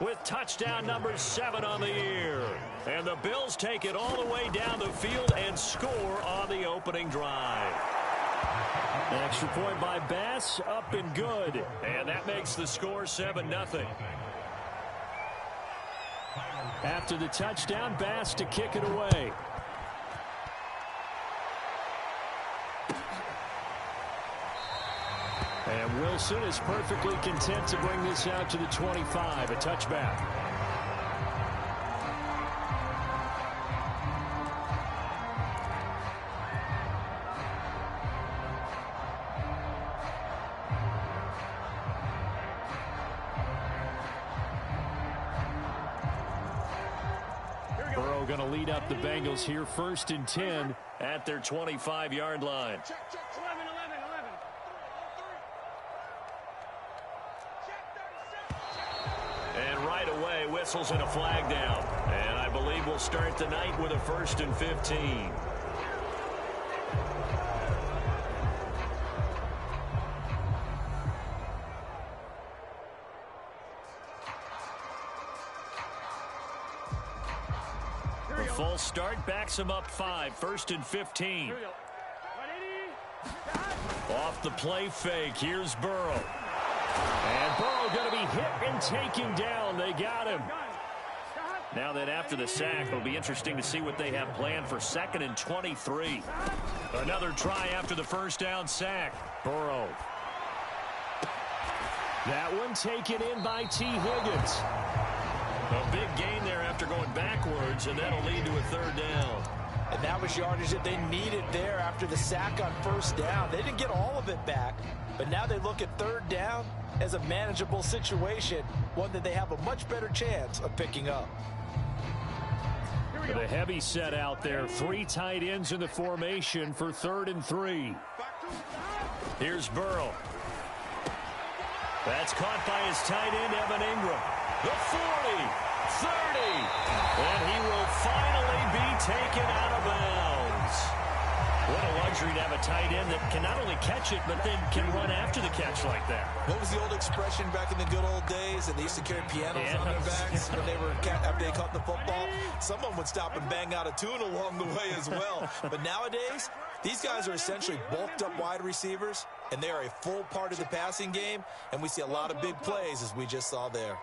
with touchdown number 7 on the year. And the Bills take it all the way down the field and score on the opening drive. An extra point by Bass, up and good. And that makes the score 7-0. After the touchdown, Bass to kick it away. And Wilson is perfectly content to bring this out to the 25, a touchback. Burrow going to lead up the Bengals here, 1st and 10 at their 25-yard line. And right away, whistles and a flag down. And I believe we'll start the night with a 1st and 15. The full start backs him up 5, 1st and 15. Off the play fake, here's Burrow. And Burrow going to be hit and taken down. They got him. Now that after the sack, it'll be interesting to see what they have planned for 2nd and 23. Another try after the 1st down sack. Burrow. That one taken in by T. Higgins. A big gain there after going backwards, and that'll lead to a 3rd down. And that was yardage that they needed there after the sack on 1st down. They didn't get all of it back, but now they look at 3rd down as a manageable situation, one that they have a much better chance of picking up. The heavy set out there. 3 tight ends in the formation for 3rd and 3. Here's Burrow. That's caught by his tight end, Evan Ingram. The 40, 30, and he will finally be taken out of bounds. What a luxury to have a tight end that can not only catch it, but then can run after the catch like that. What was the old expression back in the good old days? And they used to carry pianos on their backs when they were after they caught the football. Someone would stop and bang out a tune along the way as well. But nowadays, these guys are essentially bulked up wide receivers, and they are a full part of the passing game. And we see a lot of big plays, as we just saw there.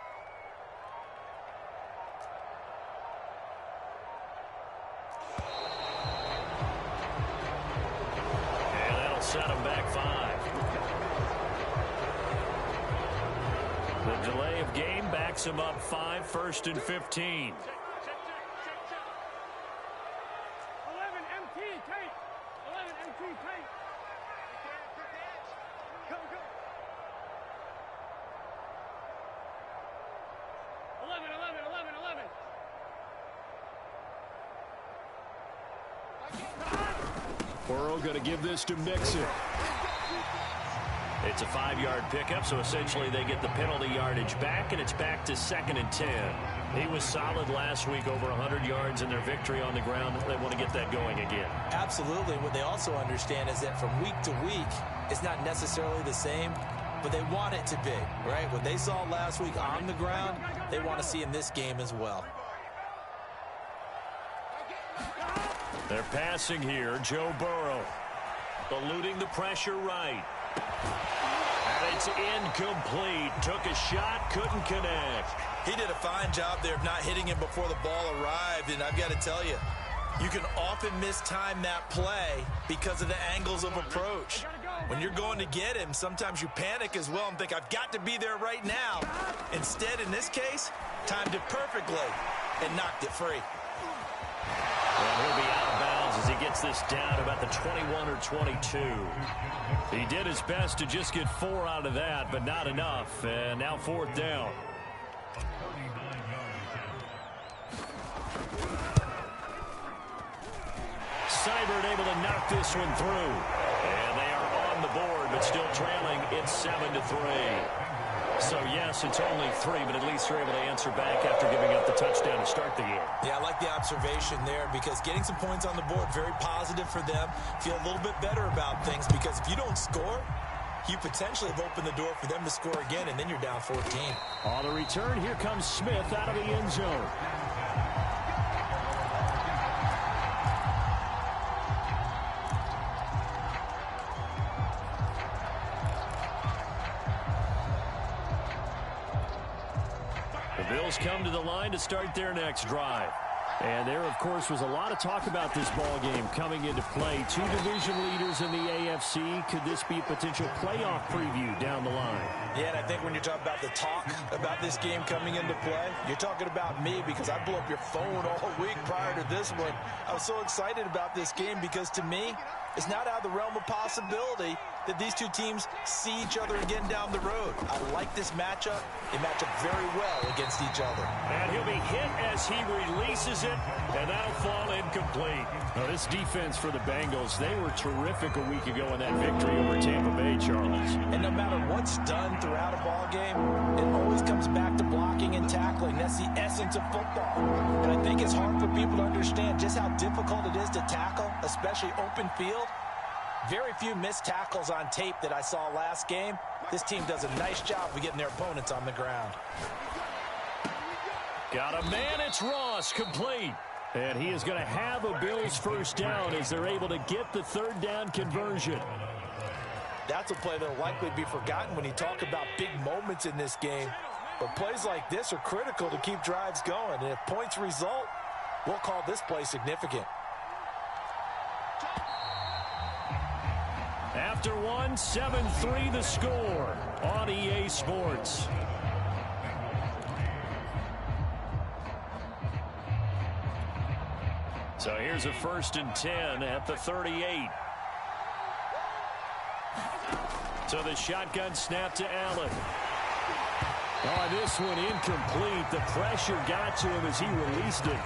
Set him back 5. The delay of game backs him up 5, 1st and 15. 11 MT tight. 11 MT tight. Go, go. 11. Burrow going to give this to Mixon. It's a 5-yard pickup, so essentially they get the penalty yardage back, and it's back to 2nd and 10. He was solid last week, over 100 yards in their victory on the ground. They want to get that going again. Absolutely. What they also understand is that from week to week, it's not necessarily the same, but they want it to be, right? What they saw last week on the ground, they want to see in this game as well. They're passing here. Joe Burrow eluding the pressure right. And it's incomplete. Took a shot, couldn't connect. He did a fine job there of not hitting him before the ball arrived, and I've got to tell you, you can often mistime that play because of the angles of approach. When you're going to get him, sometimes you panic as well and think, I've got to be there right now. Instead, in this case, timed it perfectly and knocked it free. And he'll be out of bounds as he gets this down about the 21 or 22. He did his best to just get 4 out of that, but not enough. And now 4th down. Seibert able to knock this one through. And they are on the board, but still trailing. It's 7-3. So, yes, it's only 3, but at least they're able to answer back after giving up the touchdown to start the game. Yeah, I like the observation there because getting some points on the board, very positive for them. Feel a little bit better about things because if you don't score, you potentially have opened the door for them to score again, and then you're down 14. On the return, here comes Smith out of the end zone. The Bills come to the line to start their next drive. And there, of course, was a lot of talk about this ball game coming into play. 2 division leaders in the AFC. Could this be a potential playoff preview down the line? Yeah, and I think when you're talking about the talk about this game coming into play, you're talking about me because I blew up your phone all week prior to this one. I was so excited about this game because, to me, it's not out of the realm of possibility that these two teams see each other again down the road. I like this matchup. They match up very well against each other. And he'll be hit as he releases it, and that'll fall incomplete. Now, this defense for the Bengals, they were terrific a week ago in that victory over Tampa Bay, Charles. And no matter what's done throughout a ball game, it always comes back to blocking and tackling. That's the essence of football. And I think it's hard for people to understand just how difficult it is to tackle, especially open field. Very few missed tackles on tape that I saw last game. This team does a nice job of getting their opponents on the ground. Got a man, it's Ross, complete. And he is going to have a Bills first down as they're able to get the 3rd down conversion. That's a play that will likely be forgotten when you talk about big moments in this game. But plays like this are critical to keep drives going. And if points result, we'll call this play significant. After 1, 7-3 the score on EA Sports. So here's a 1st and 10 at the 38. So the shotgun snap to Allen. Oh, this one incomplete. The pressure got to him as he released it.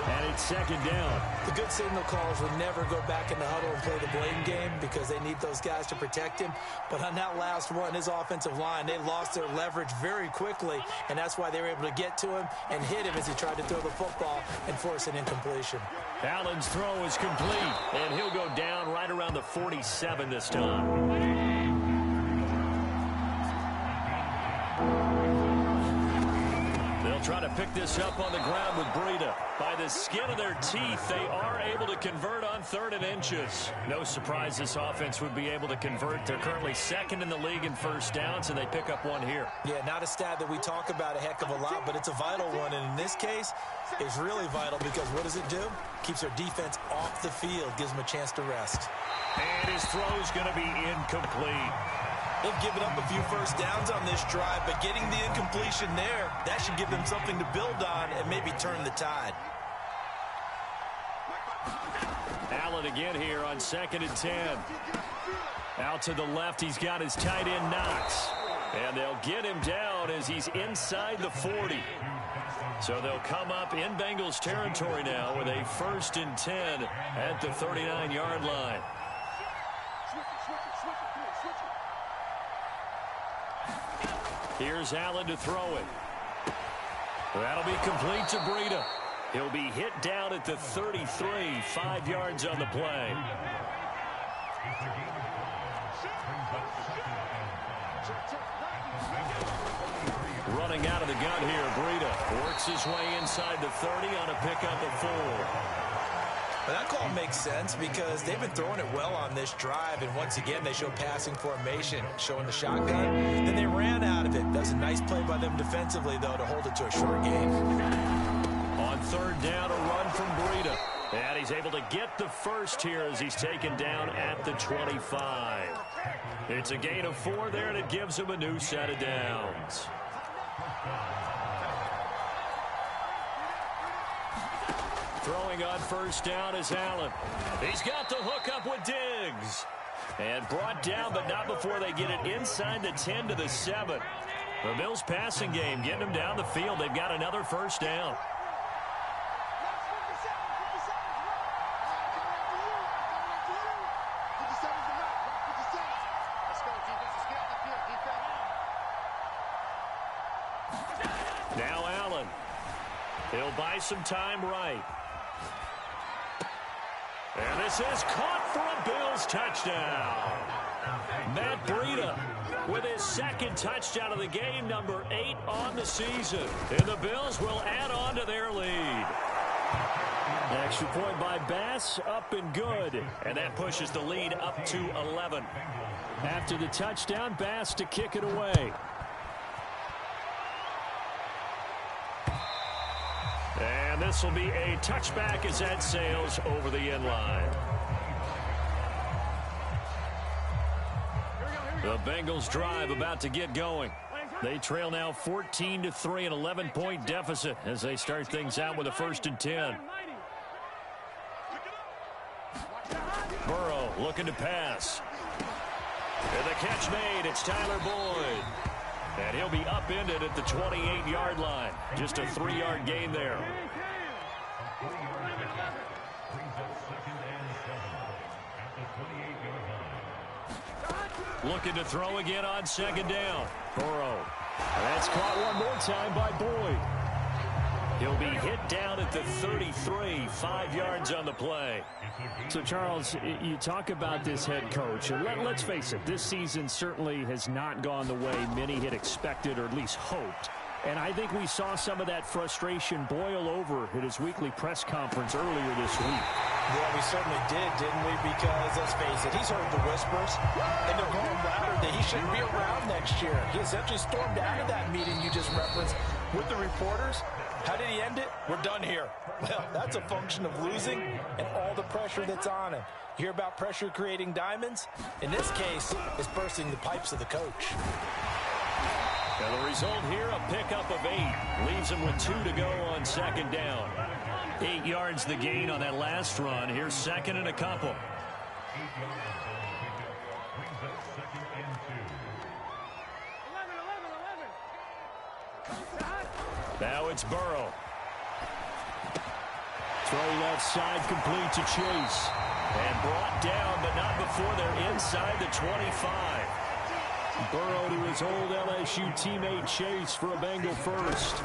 And it's 2nd down. The good signal callers would never go back in the huddle and play the blame game because they need those guys to protect him. But on that last one, his offensive line, they lost their leverage very quickly, and that's why they were able to get to him and hit him as he tried to throw the football and force an incompletion. Allen's throw is complete, and he'll go down right around the 47 this time. Try to pick this up on the ground with Breida. By the skin of their teeth, they are able to convert on 3rd and inches. No surprise this offense would be able to convert. They're currently 2nd in the league in first downs, and they pick up one here. Yeah, not a stat that we talk about a heck of a lot, but it's a vital one. And in this case, it's really vital because what does it do? Keeps their defense off the field, gives them a chance to rest. And his throw is going to be incomplete. They've given up a few first downs on this drive, but getting the incompletion there, that should give them something to build on and maybe turn the tide. Allen again here on 2nd and 10. Out to the left, he's got his tight end Knox. And they'll get him down as he's inside the 40. So they'll come up in Bengals territory now with a 1st and 10 at the 39-yard line. Here's Allen to throw it. That'll be complete to Breida. He'll be hit down at the 33, 5 yards on the play. Running out of the gun here, Breida works his way inside the 30 on a pickup of 4. But that call makes sense because they've been throwing it well on this drive, and once again they show passing formation, showing the shotgun. Then they ran out of it. That's a nice play by them defensively, though, to hold it to a short gain. On third down, a run from Breida. And he's able to get the first here as he's taken down at the 25. It's a gain of 4 there, and it gives him a new set of downs. Throwing on first down is Allen. He's got the hook up with Diggs. And brought down, but not before they get it inside the 10 to the 7. The Bills passing game getting them down the field. They've got another first down. Now Allen. He'll buy some time right. And this is caught for a Bills touchdown. Matt Breida with his second touchdown of the game, number 8 on the season. And the Bills will add on to their lead. An extra point by Bass, up and good. And that pushes the lead up to 11. After the touchdown, Bass to kick it away. And this will be a touchback as that sails over the end line. The Bengals drive about to get going. They trail now 14-3, an 11-point deficit as they start things out with a 1st and 10. Burrow looking to pass. And the catch made. It's Tyler Boyd. And he'll be upended at the 28-yard line. Just a 3-yard gain there. Looking to throw again on 2nd down. Burrow. That's caught one more time by Boyd. He'll be hit down at the 33, 5 yards on the play. So, Charles, you talk about this head coach, and let's face it, this season certainly has not gone the way many had expected or at least hoped. And I think we saw some of that frustration boil over at his weekly press conference earlier this week. Yeah, we certainly did, didn't we? Because, let's face it, he's heard the whispers, and they're going louder that he shouldn't be around next year. He essentially stormed out of that meeting you just referenced with the reporters. How did he end it? We're done here. Well, that's a function of losing and all the pressure that's on him. You hear about pressure creating diamonds? In this case, it's bursting the pipes of the coach. Now the result here, a pickup of 8. Leaves him with 2 to go on 2nd down. 8 yards the gain on that last run. Here's 2nd and a couple. Now it's Burrow. Throw left side, complete to Chase. And brought down, but not before they're inside the 25. Burrow to his old LSU teammate Chase for a Bengal first.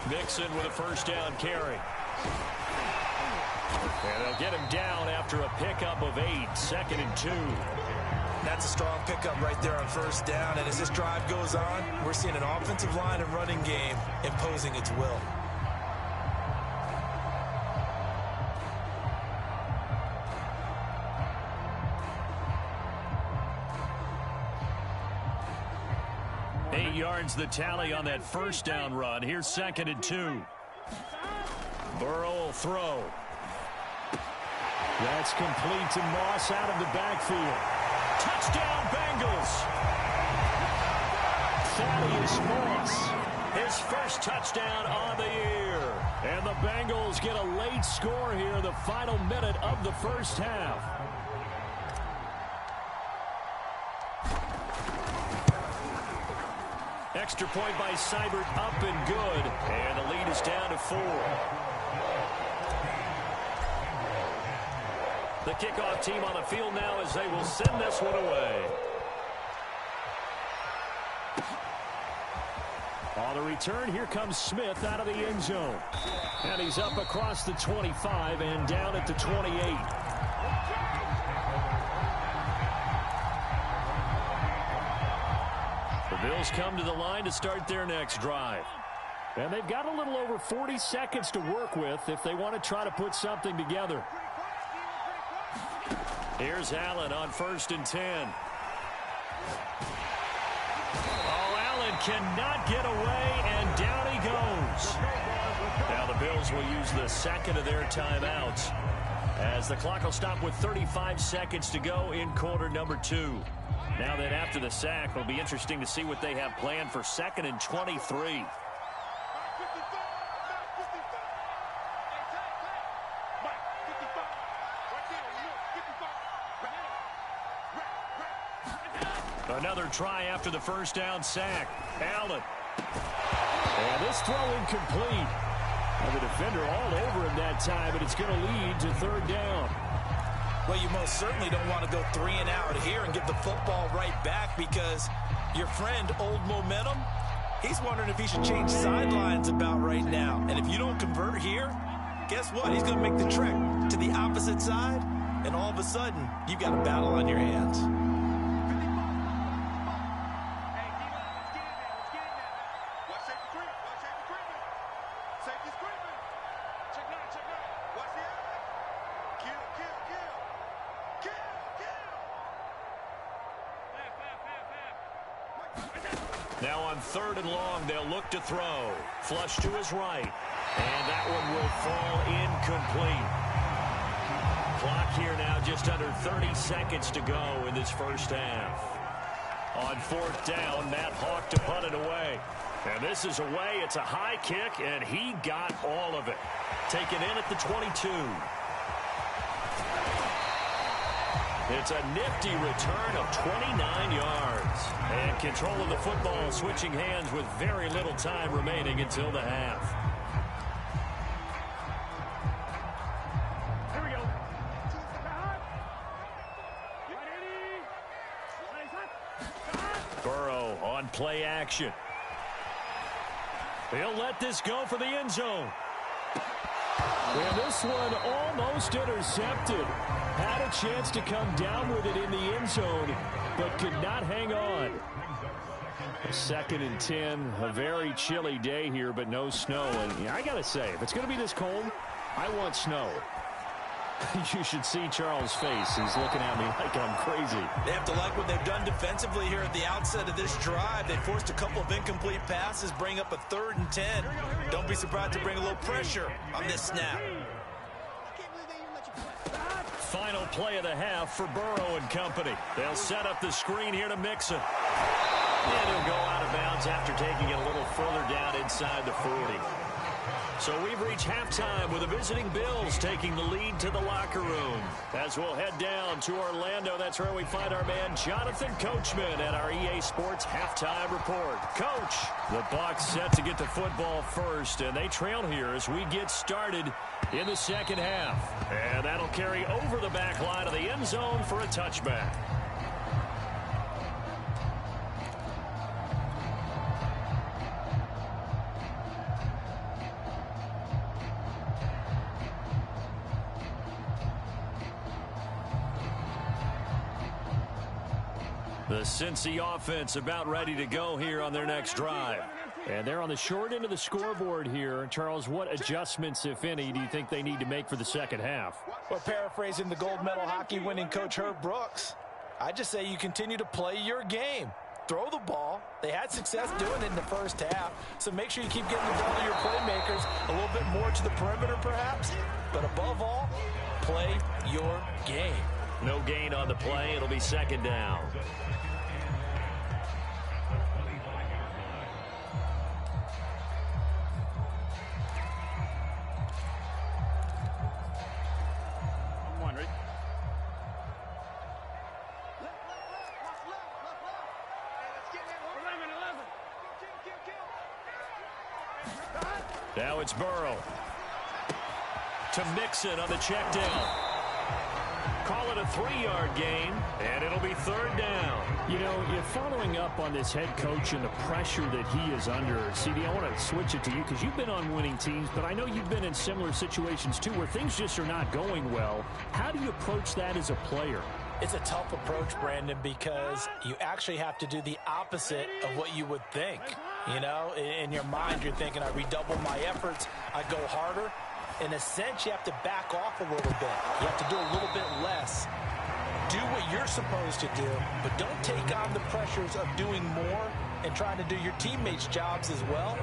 Mixon with a 1st down carry. And they'll get him down after a pickup of 8, 2nd and 2. That's a strong pickup right there on 1st down. And as this drive goes on, we're seeing an offensive line and running game imposing its will. Yards the tally on that 1st down run. Here's 2nd and 2. Burrow will throw. That's complete to Moss out of the backfield. Touchdown Bengals. Thaddeus Moss. His first touchdown on the year. And the Bengals get a late score here, the final minute of the 1st half. Extra point by Seibert, up and good. And the lead is down to 4. The kickoff team on the field now as they will send this one away. return. Here comes Smith out of the end zone. And he's up across the 25 and down at the 28. The Bills come to the line to start their next drive. And they've got a little over 40 seconds to work with if they want to try to put something together. Here's Allen on 1st and 10. Oh, Allen cannot get away, and down he goes. Now the Bills will use the second of their timeouts as the clock will stop with 35 seconds to go in quarter number 2. Now that after the sack, it'll be interesting to see what they have planned for 2nd and 23. Another try after the first down sack. Allen. And this throw incomplete. And the defender all over him that time, and it's going to lead to 3rd down. Well, you most certainly don't want to go 3 and out here and give the football right back, because your friend, Old Momentum, he's wondering if he should change sidelines about right now. And if you don't convert here, guess what? He's going to make the trek to the opposite side, and all of a sudden, you've got a battle on your hands. Now on 3rd and long, they'll look to throw. Flush to his right. And that one will fall incomplete. Clock here now just under 30 seconds to go in this first half. On 4th down, Matt Hawk to punt it away. And this is away. It's a high kick, and he got all of it. Taken in at the 22. It's a nifty return of 29 yards. And control of the football switching hands with very little time remaining until the half. Here we go. Burrow on play action. He'll let this go for the end zone. And this one almost intercepted. Had a chance to come down with it in the end zone, but could not hang on. 2nd and 10, a very chilly day here, but no snow. And I got to say, if it's going to be this cold, I want snow. You should see Charles' face. He's looking at me like I'm crazy. They have to like what they've done defensively here at the outset of this drive. They forced a couple of incomplete passes, bring up a 3rd and 10. Don't be surprised to bring a little pressure on this snap. Final play of the half for Burrow and company. They'll set up the screen here to Mixon. And he'll go out of bounds after taking it a little further down inside the 40. So we've reached halftime with the visiting Bills taking the lead to the locker room. As we'll head down to Orlando, that's where we find our man Jonathan Coachman at our EA Sports Halftime Report. Coach, the Bucs set to get to football first, and they trail here as we get started in the second half. And that'll carry over the back line of the end zone for a touchback. The Cincy offense about ready to go here on their next drive. And they're on the short end of the scoreboard here. Charles, what adjustments, if any, do you think they need to make for the second half? Well, paraphrasing the gold medal hockey winning coach Herb Brooks, I just say you continue to play your game. Throw the ball. They had success doing it in the first half, so make sure you keep getting the ball to your playmakers, a little bit more to the perimeter perhaps, but above all, play your game. No gain on the play. It'll be second down. Now it's Burrow to Mixon on the check down. Call it a 3-yard gain, and it'll be 3rd down. You know, you're following up on this head coach and the pressure that he is under. CD, I want to switch it to you because you've been on winning teams, but I know you've been in similar situations too where things just are not going well. How do you approach that as a player? It's a tough approach, Brandon, because you actually have to do the opposite of what you would think. You know, in your mind, you're thinking, I redouble my efforts, I go harder. In a sense, you have to back off a little bit. You have to do a little bit less. Do what you're supposed to do, but don't take on the pressures of doing more and trying to do your teammates' jobs as well.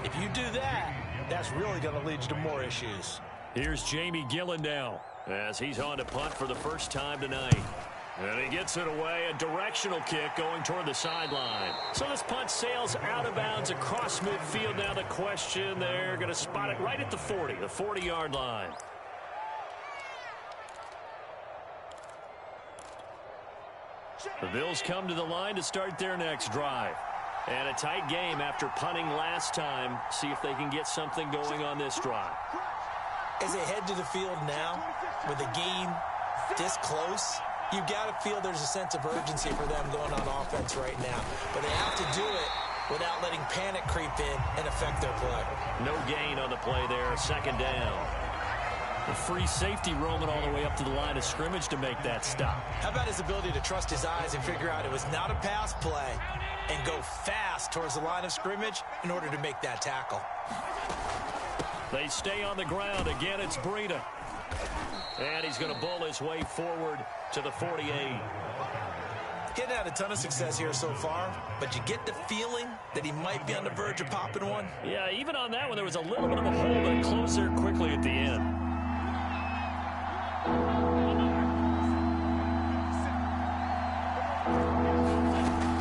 If you do that, that's really going to lead you to more issues. Here's Jamie Gillen now as he's on to punt for the first time tonight. And he gets it away, a directional kick going toward the sideline. So this punt sails out of bounds across midfield. Now the question, they're going to spot it right at the 40-yard line. The Bills come to the line to start their next drive. And a tight game after punting last time. See if they can get something going on this drive. As they head to the field now, with the game this close, you've got to feel there's a sense of urgency for them going on offense right now. But they have to do it without letting panic creep in and affect their play. No gain on the play there, 2nd down. The free safety roaming all the way up to the line of scrimmage to make that stop. How about his ability to trust his eyes and figure out it was not a pass play and go fast towards the line of scrimmage in order to make that tackle. They stay on the ground. Again, it's Breida. And he's going to bull his way forward to the 48. He hadn't had a ton of success here so far, but you get the feeling that he might be on the verge of popping one. Yeah, even on that one, there was a little bit of a hole, but it closed there quickly at the end.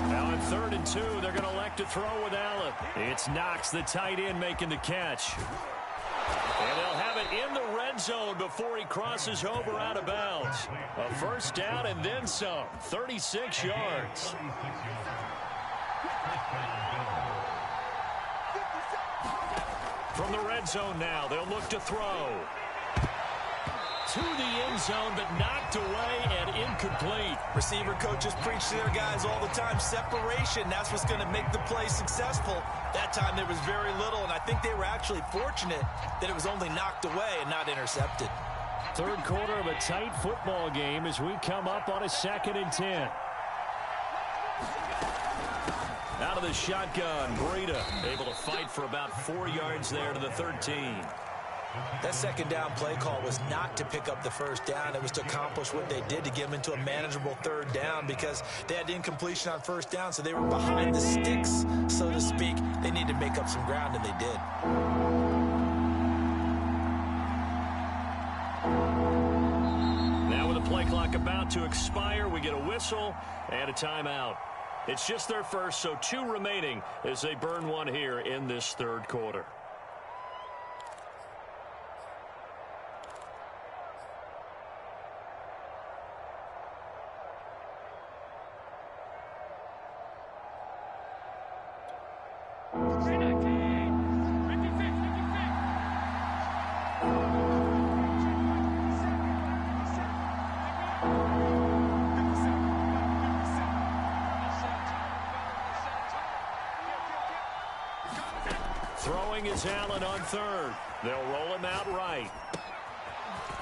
Now in 3rd and 2, they're going to elect to throw with Allen. It's Knox, the tight end, making the catch. And they'll have it in the red zone before he crosses over out of bounds. A 1st down and then some. 36 yards. From the red zone now, they'll look to throw. To the end zone, but knocked away and incomplete. Receiver coaches preach to their guys all the time. Separation, that's what's going to make the play successful. That time there was very little, and I think they were actually fortunate that it was only knocked away and not intercepted. 3rd quarter of a tight football game as we come up on a 2nd and 10. Out of the shotgun, Breida able to fight for about 4 yards there to the 13. That 2nd down play call was not to pick up the 1st down. It was to accomplish what they did to get them into a manageable 3rd down because they had incompletion on 1st down, so they were behind the sticks, so to speak. They needed to make up some ground, and they did. Now with the play clock about to expire, we get a whistle and a timeout. It's just their first, so 2 remaining as they burn one here in this 3rd quarter. Throwing is Allen on 3rd. They'll roll him out right.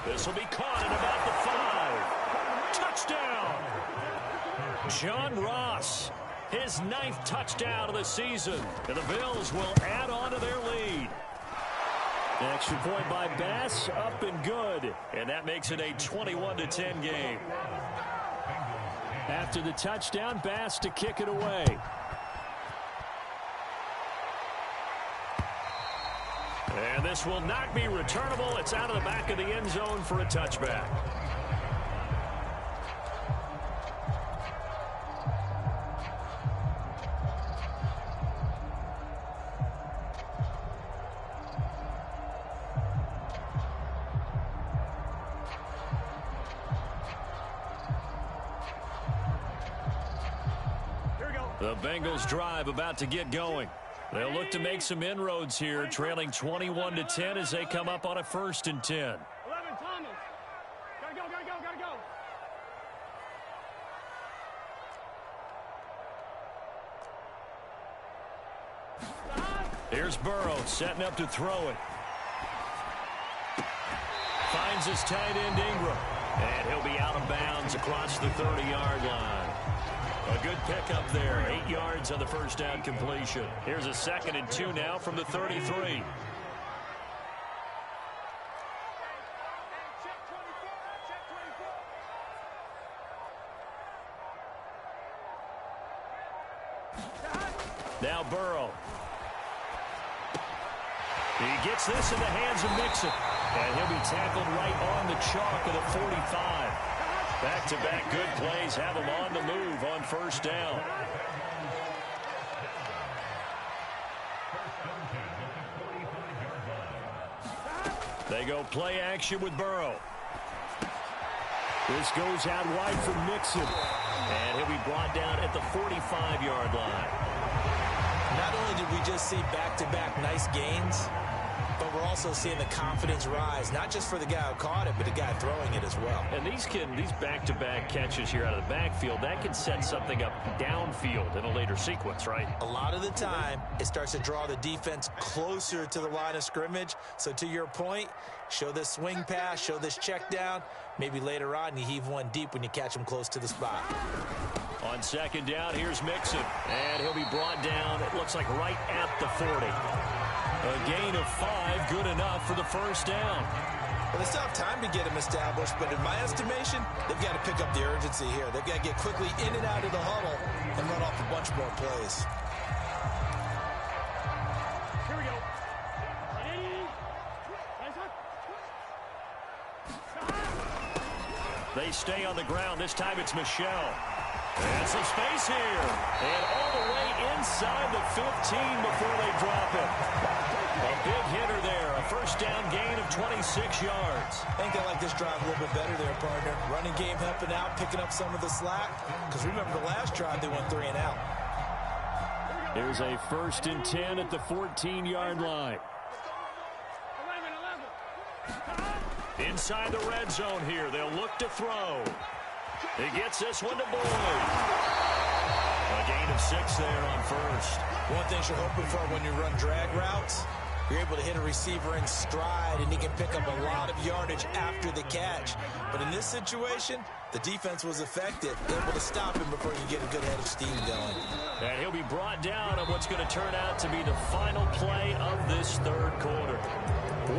This will be caught at about the 5. Touchdown! John Ross, his 9th touchdown of the season. And the Bills will add on to their lead. An extra point by Bass, up and good. And that makes it a 21-10 game. After the touchdown, Bass to kick it away. And this will not be returnable. It's out of the back of the end zone for a touchback. The Bengals drive about to get going. They'll look to make some inroads here, trailing 21-10 as they come up on a 1st and 10. 11, Thomas. Gotta go, gotta go, gotta go. Here's Burrow setting up to throw it. Finds his tight end Ingram. And he'll be out of bounds across the 30-yard line. A good pickup there. 8 yards on the first down completion. Here's a 2nd and 2 now from the 33. Now Burrow. He gets this in the hands of Mixon. And he'll be tackled right on the chalk of the 45. Back-to-back good plays have him on the move on first down. They go play action with Burrow. This goes out wide for Mixon. And he'll be brought down at the 45-yard line. Not only did we just see back-to-back nice gains, but we're also seeing the confidence rise, not just for the guy who caught it, but the guy throwing it as well. And these back-to-back catches here out of the backfield, that can set something up downfield in a later sequence, right? A lot of the time, it starts to draw the defense closer to the line of scrimmage. So to your point, show this swing pass, show this check down. Maybe later on, you heave one deep when you catch him close to the spot. On second down, here's Mixon. And he'll be brought down, it looks like right at the 40. A gain of 5, good enough for the first down. Well, they still have time to get him established, but in my estimation, they've got to pick up the urgency here. They've got to get quickly in and out of the huddle and run off a bunch more plays. Here we go. They stay on the ground. This time it's Michelle. And some space here. And all the way inside the 15 before they drop it. A big hitter there. A first down gain of 26 yards. I think I like this drive a little bit better there, partner. Running game helping out, picking up some of the slack. Because remember the last drive, they went 3 and out. There's a 1st and 10 at the 14-yard line. 11. Inside the red zone here. They'll look to throw. He gets this one to Boyd. A gain of 6 there on first. One thing you're hoping for when you run drag routes, you're able to hit a receiver in stride, and he can pick up a lot of yardage after the catch. But in this situation, the defense was effective, able to stop him before you get a good head of steam going. And he'll be brought down on what's going to turn out to be the final play of this third quarter.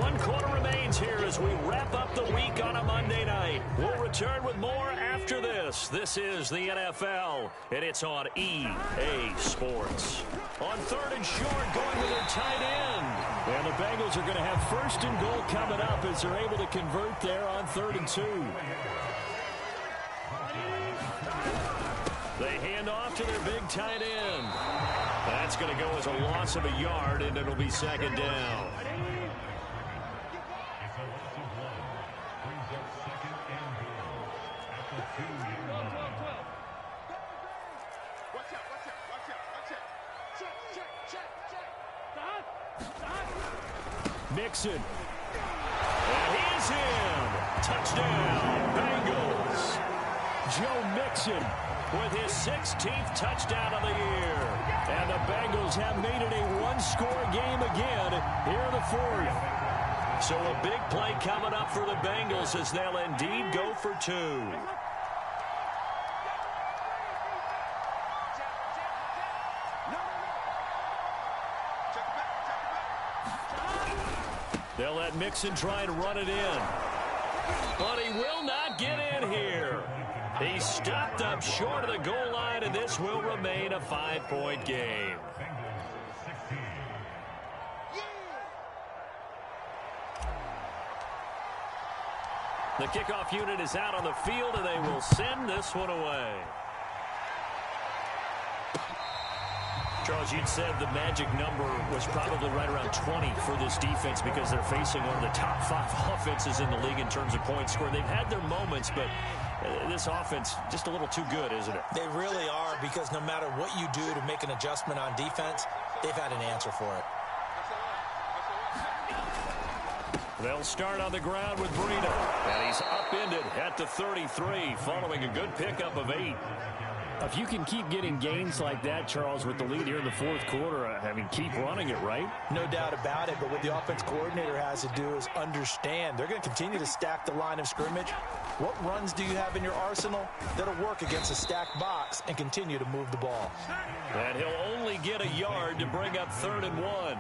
1 quarter remains here as we wrap up the week on a Monday night. We'll return with more after this. This is the NFL, and it's on EA Sports. On 3rd and short, going with their tight end. And the Bengals are going to have 1st and goal coming up as they're able to convert there on 3rd and 2. They hand off to their big tight end. That's going to go as a loss of a yard, and it'll be 2nd down. Mixon. And he's in. Touchdown, Bengals. Joe Mixon With his 16th touchdown of the year. And the Bengals have made it a one-score game again here in the 4th. So a big play coming up for the Bengals as they'll indeed go for 2. They'll let Mixon try and run it in. But he will not get in here. He stopped up short of the goal line, and this will remain a 5-point game. The kickoff unit is out on the field, and they will send this one away. Charles, you'd said the magic number was probably right around 20 for this defense because they're facing one of the top 5 offenses in the league in terms of points scored. They've had their moments, but this offense just a little too good, isn't it? They really are, because no matter what you do to make an adjustment on defense, they've had an answer for it. They'll start on the ground with Breida. And he's upended at the 33 following a good pickup of 8. If you can keep getting gains like that, Charles, with the lead here in the fourth quarter, I mean, keep running it, right? No doubt about it, but what the offense coordinator has to do is understand. They're going to continue to stack the line of scrimmage. What runs do you have in your arsenal that'll work against a stacked box and continue to move the ball? And he'll only get a yard to bring up 3rd and 1.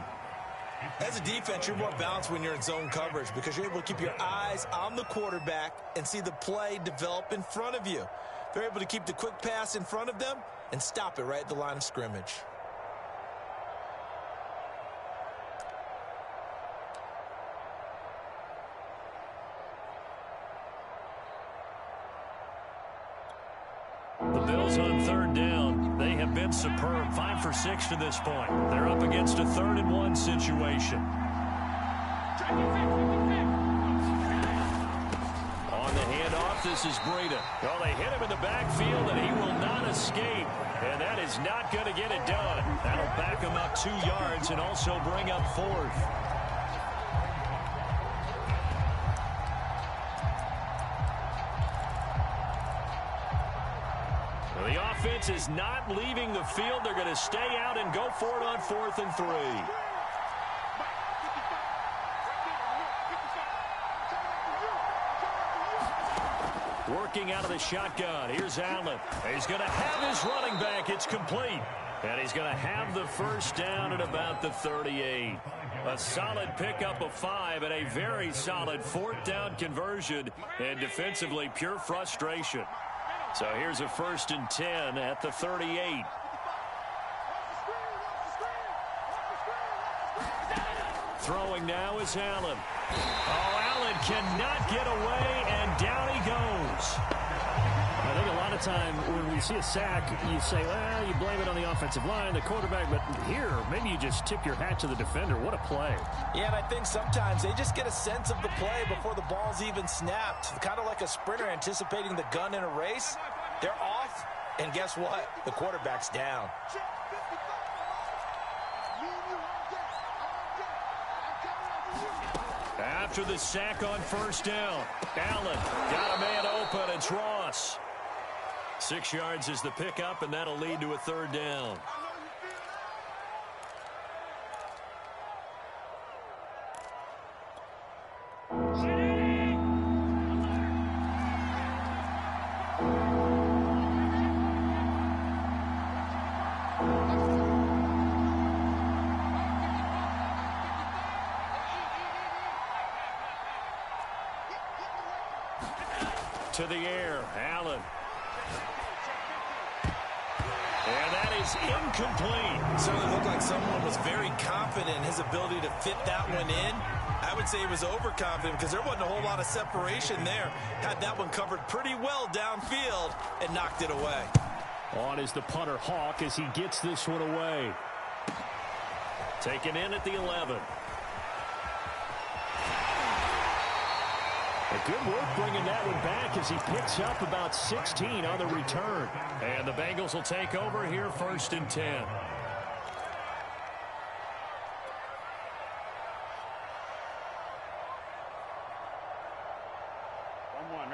As a defense, you're more balanced when you're in zone coverage because you're able to keep your eyes on the quarterback and see the play develop in front of you. They're able to keep the quick pass in front of them and stop it right at the line of scrimmage. The Bills on 3rd down. They have been superb. 5 for 6 to this point. They're up against a 3rd and 1 situation. On the handoff, this is Breida. Well, they hit him in the backfield, and he will not escape. And that is not going to get it done. That'll back him up 2 yards and also bring up 4th. The offense is not leaving the field. They're going to stay out and go for it on 4th and 3. Working out of the shotgun. Here's Allen. He's going to have his running back. It's complete. And he's going to have the first down at about the 38. A solid pickup of 5 and a very solid 4th down conversion. And defensively, pure frustration. So here's a 1st and 10 at the 38. Throwing now is Allen. Oh, Allen cannot get away, and down he goes. I think a lot of time when we see a sack, you say, well, you blame it on the offensive line, the quarterback, but here, maybe you just tip your hat to the defender. What a play. Yeah, and I think sometimes they just get a sense of the play before the ball's even snapped. Kind of like a sprinter anticipating the gun in a race. They're off, and guess what? The quarterback's down. After the sack on 1st down, Allen got a man open. It's Ross. 6 yards is the pickup, and that'll lead to a 3rd down. To the air, Allen. And that is incomplete. Certainly looked like someone was very confident in his ability to fit that one in. I would say he was overconfident because there wasn't a whole lot of separation there. Had that one covered pretty well downfield and knocked it away. On is the punter Hawk as he gets this one away. Taken in at the 11. Good work bringing that one back as he picks up about 16 on the return. And the Bengals will take over here 1st and 10.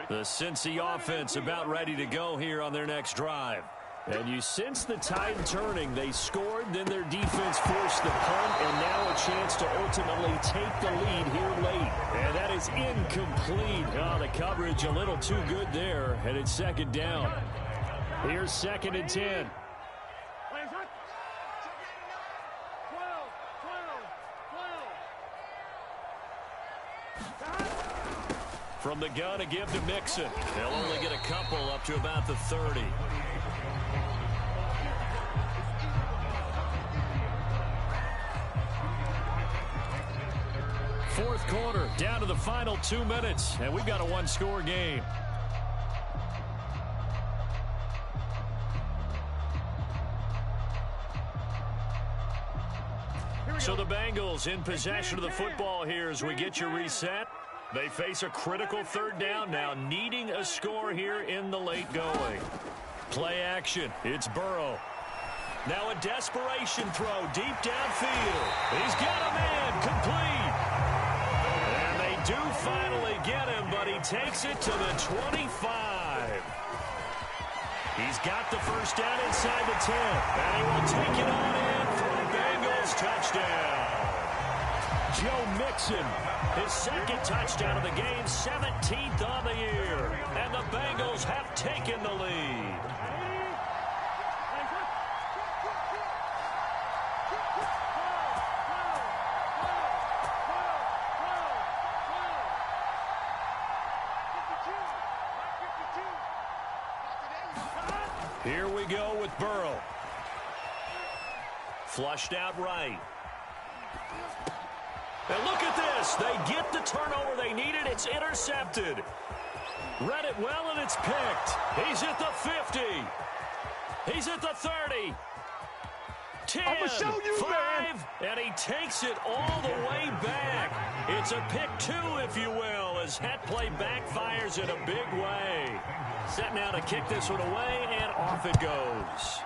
The Cincy offense about ready to go here on their next drive. And you sense the tide turning. They scored, then their defense forced the punt, and now a chance to ultimately take the lead here late. And that is incomplete. Oh, the coverage a little too good there, and it's 2nd down. Here's 2nd and 10. From the gun, a give to Mixon. They'll only get a couple up to about the 30. Fourth quarter, down to the final 2 minutes, and we've got a 1-score game. So the Bengals in possession of the football here as we get you reset. They face a critical 3rd down now, needing a score here in the late going. Play action. It's Burrow. Now a desperation throw deep downfield. He's got a man complete. And they do finally get him, but he takes it to the 25. He's got the first down inside the 10. And he will take it on in for a Bengals touchdown. Joe Mixon, his second touchdown of the game, 17th on the year. And the Bengals have taken the lead. Here we go with Burrow. Flushed out right. And look at this. They get the turnover they needed. It's intercepted. Read it well, and it's picked. He's at the 50. He's at the 30. 10, I'm gonna show you, 5, man. And he takes it all the way back. It's a pick 2, if you will, as that play backfires in a big way. Set now to kick this one away, and off it goes.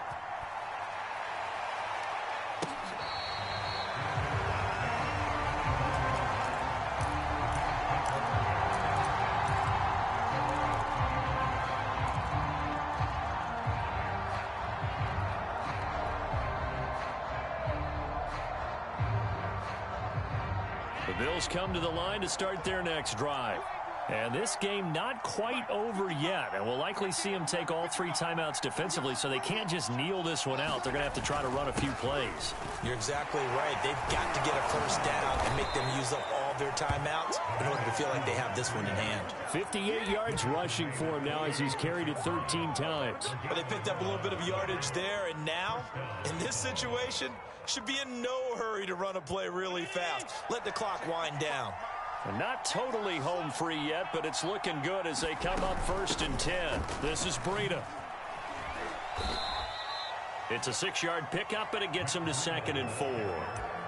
The Bills come to the line to start their next drive. And this game not quite over yet. And we'll likely see them take all 3 timeouts defensively, so they can't just kneel this one out. They're going to have to try to run a few plays. You're exactly right. They've got to get a first down and make them use up all their timeouts in order to feel like they have this one in hand. 58 yards rushing for him now as he's carried it 13 times. But they picked up a little bit of yardage there, and now, in this situation, should be in no hurry to run a play really fast. Let the clock wind down. Not totally home free yet, but it's looking good as they come up 1st and 10. This is Breida. It's a 6-yard pickup, and it gets them to 2nd and 4.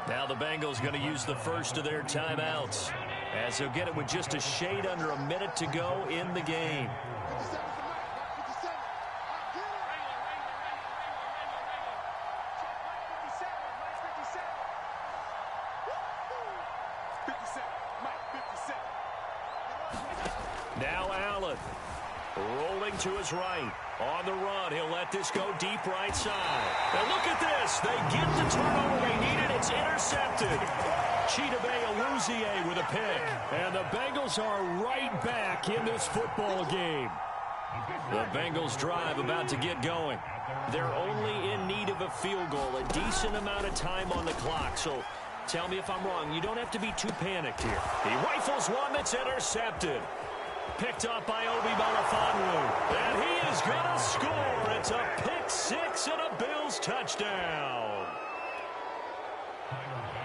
Now the Bengals going to use the first of their timeouts, as they'll get it with just a shade under a minute to go in the game. Now Allen, rolling to his right. On the run, he'll let this go deep right side. And look at this. They get the turnover they needed. It's intercepted. Chidobe Awuzie with a pick. And the Bengals are right back in this football game. The Bengals drive about to get going. They're only in need of a field goal, a decent amount of time on the clock. So tell me if I'm wrong. You don't have to be too panicked here. He rifles one that's intercepted. Picked up by Obi Melifonwu. And he is going to score. It's a pick 6 and a Bills touchdown.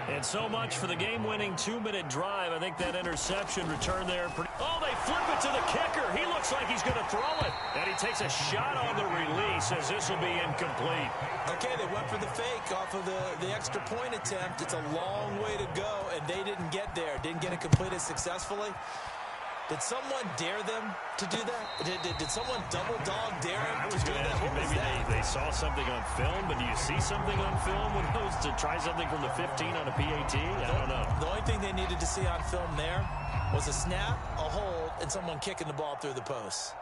And so much for the game-winning 2-minute drive. I think that interception return there. Oh, they flip it to the kicker. He looks like he's going to throw it. And he takes a shot on the release as this will be incomplete. Okay, they went for the fake off of the extra point attempt. It's a long way to go, and they didn't get there. Didn't get it completed successfully. Did someone dare them to do that? Did someone double dog dare them to do that? What was maybe that? they saw something on film, but do you see something on film when those to try something from the 15 on a PAT? I don't know. The only thing they needed to see on film there was a snap, a hold, and someone kicking the ball through the post.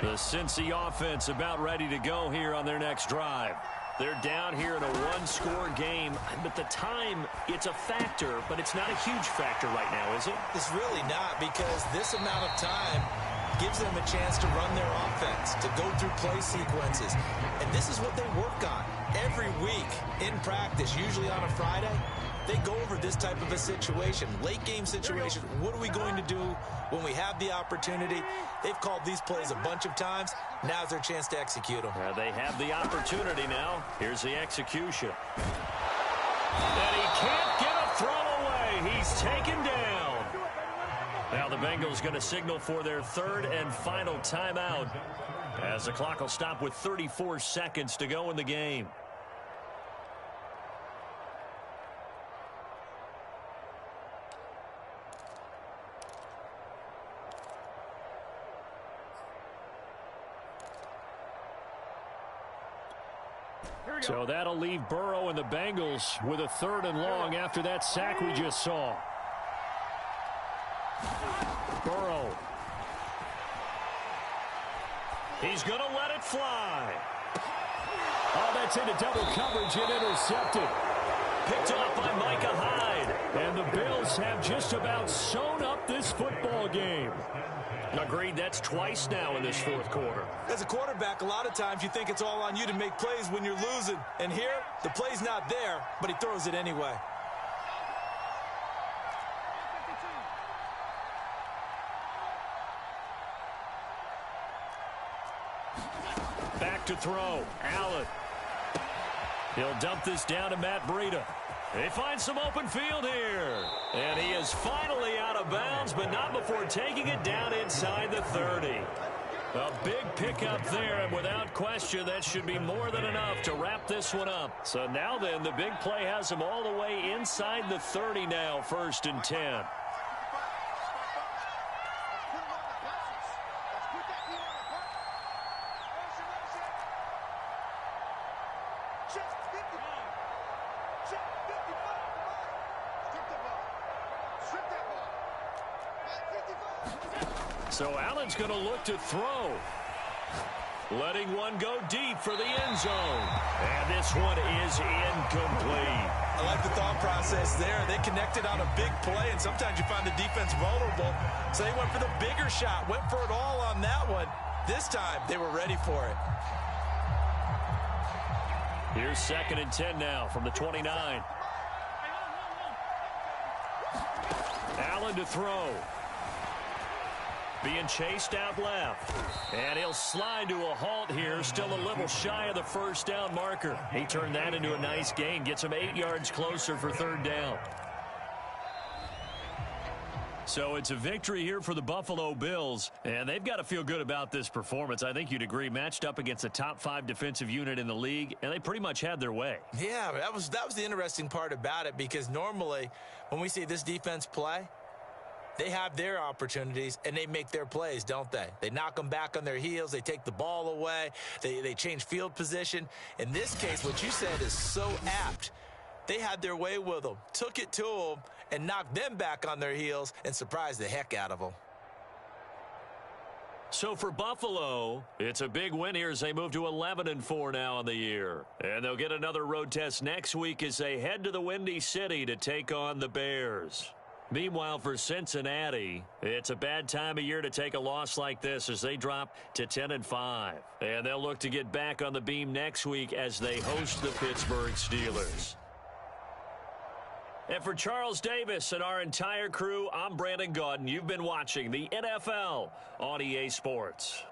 The Cincy offense about ready to go here on their next drive. They're down here in a one-score game, but the time, it's a factor, but it's not a huge factor right now, is it? It's really not, because this amount of time gives them a chance to run their offense, to go through play sequences. And this is what they work on every week in practice, usually on a Friday. They go over this type of a situation, late game situation. What are we going to do when we have the opportunity? They've called these plays a bunch of times. Now's their chance to execute them. They have the opportunity now. Here's the execution. And he can't get a throw away. He's taken down. Now the Bengals going to signal for their 3rd and final timeout, as the clock will stop with 34 seconds to go in the game. So that'll leave Burrow and the Bengals with a 3rd and long after that sack we just saw. Burrow He's going to let it fly. Oh, that's into double coverage and intercepted. Picked off by Micah Hyde. And the Bills have just about sewn up this football game. Agreed, that's twice now in this fourth quarter. As a quarterback, a lot of times you think it's all on you to make plays when you're losing. And here, the play's not there, but he throws it anyway. Back to throw. Allen. He'll dump this down to Matt Breida. They find some open field here. And he is finally out of bounds, but not before taking it down inside the 30. A big pickup there, and without question, that should be more than enough to wrap this one up. So now then, the big play has him all the way inside the 30 now, 1st and 10. So Allen's going to look to throw. Letting one go deep for the end zone. And this one is incomplete. I like the thought process there. They connected on a big play, and sometimes you find the defense vulnerable. So they went for the bigger shot, went for it all on that one. This time, they were ready for it. Here's 2nd and 10 now from the 29. Allen to throw. Being chased out left. And he'll slide to a halt here. Still a little shy of the first down marker. He turned that into a nice gain. Gets him 8 yards closer for 3rd down. So it's a victory here for the Buffalo Bills. And they've got to feel good about this performance. I think you'd agree. Matched up against a top 5 defensive unit in the league. And they pretty much had their way. Yeah, that was the interesting part about it. Because normally when we see this defense play, they have their opportunities, and they make their plays, don't they? They knock them back on their heels. They take the ball away. They change field position. In this case, what you said is so apt. They had their way with them, took it to them, and knocked them back on their heels and surprised the heck out of them. So for Buffalo, it's a big win here as they move to 11-4 now on the year. And they'll get another road test next week as they head to the Windy City to take on the Bears. Meanwhile, for Cincinnati, it's a bad time of year to take a loss like this as they drop to 10-5. And they'll look to get back on the beam next week as they host the Pittsburgh Steelers. And for Charles Davis and our entire crew, I'm Brandon Gaudin. You've been watching the NFL on EA Sports.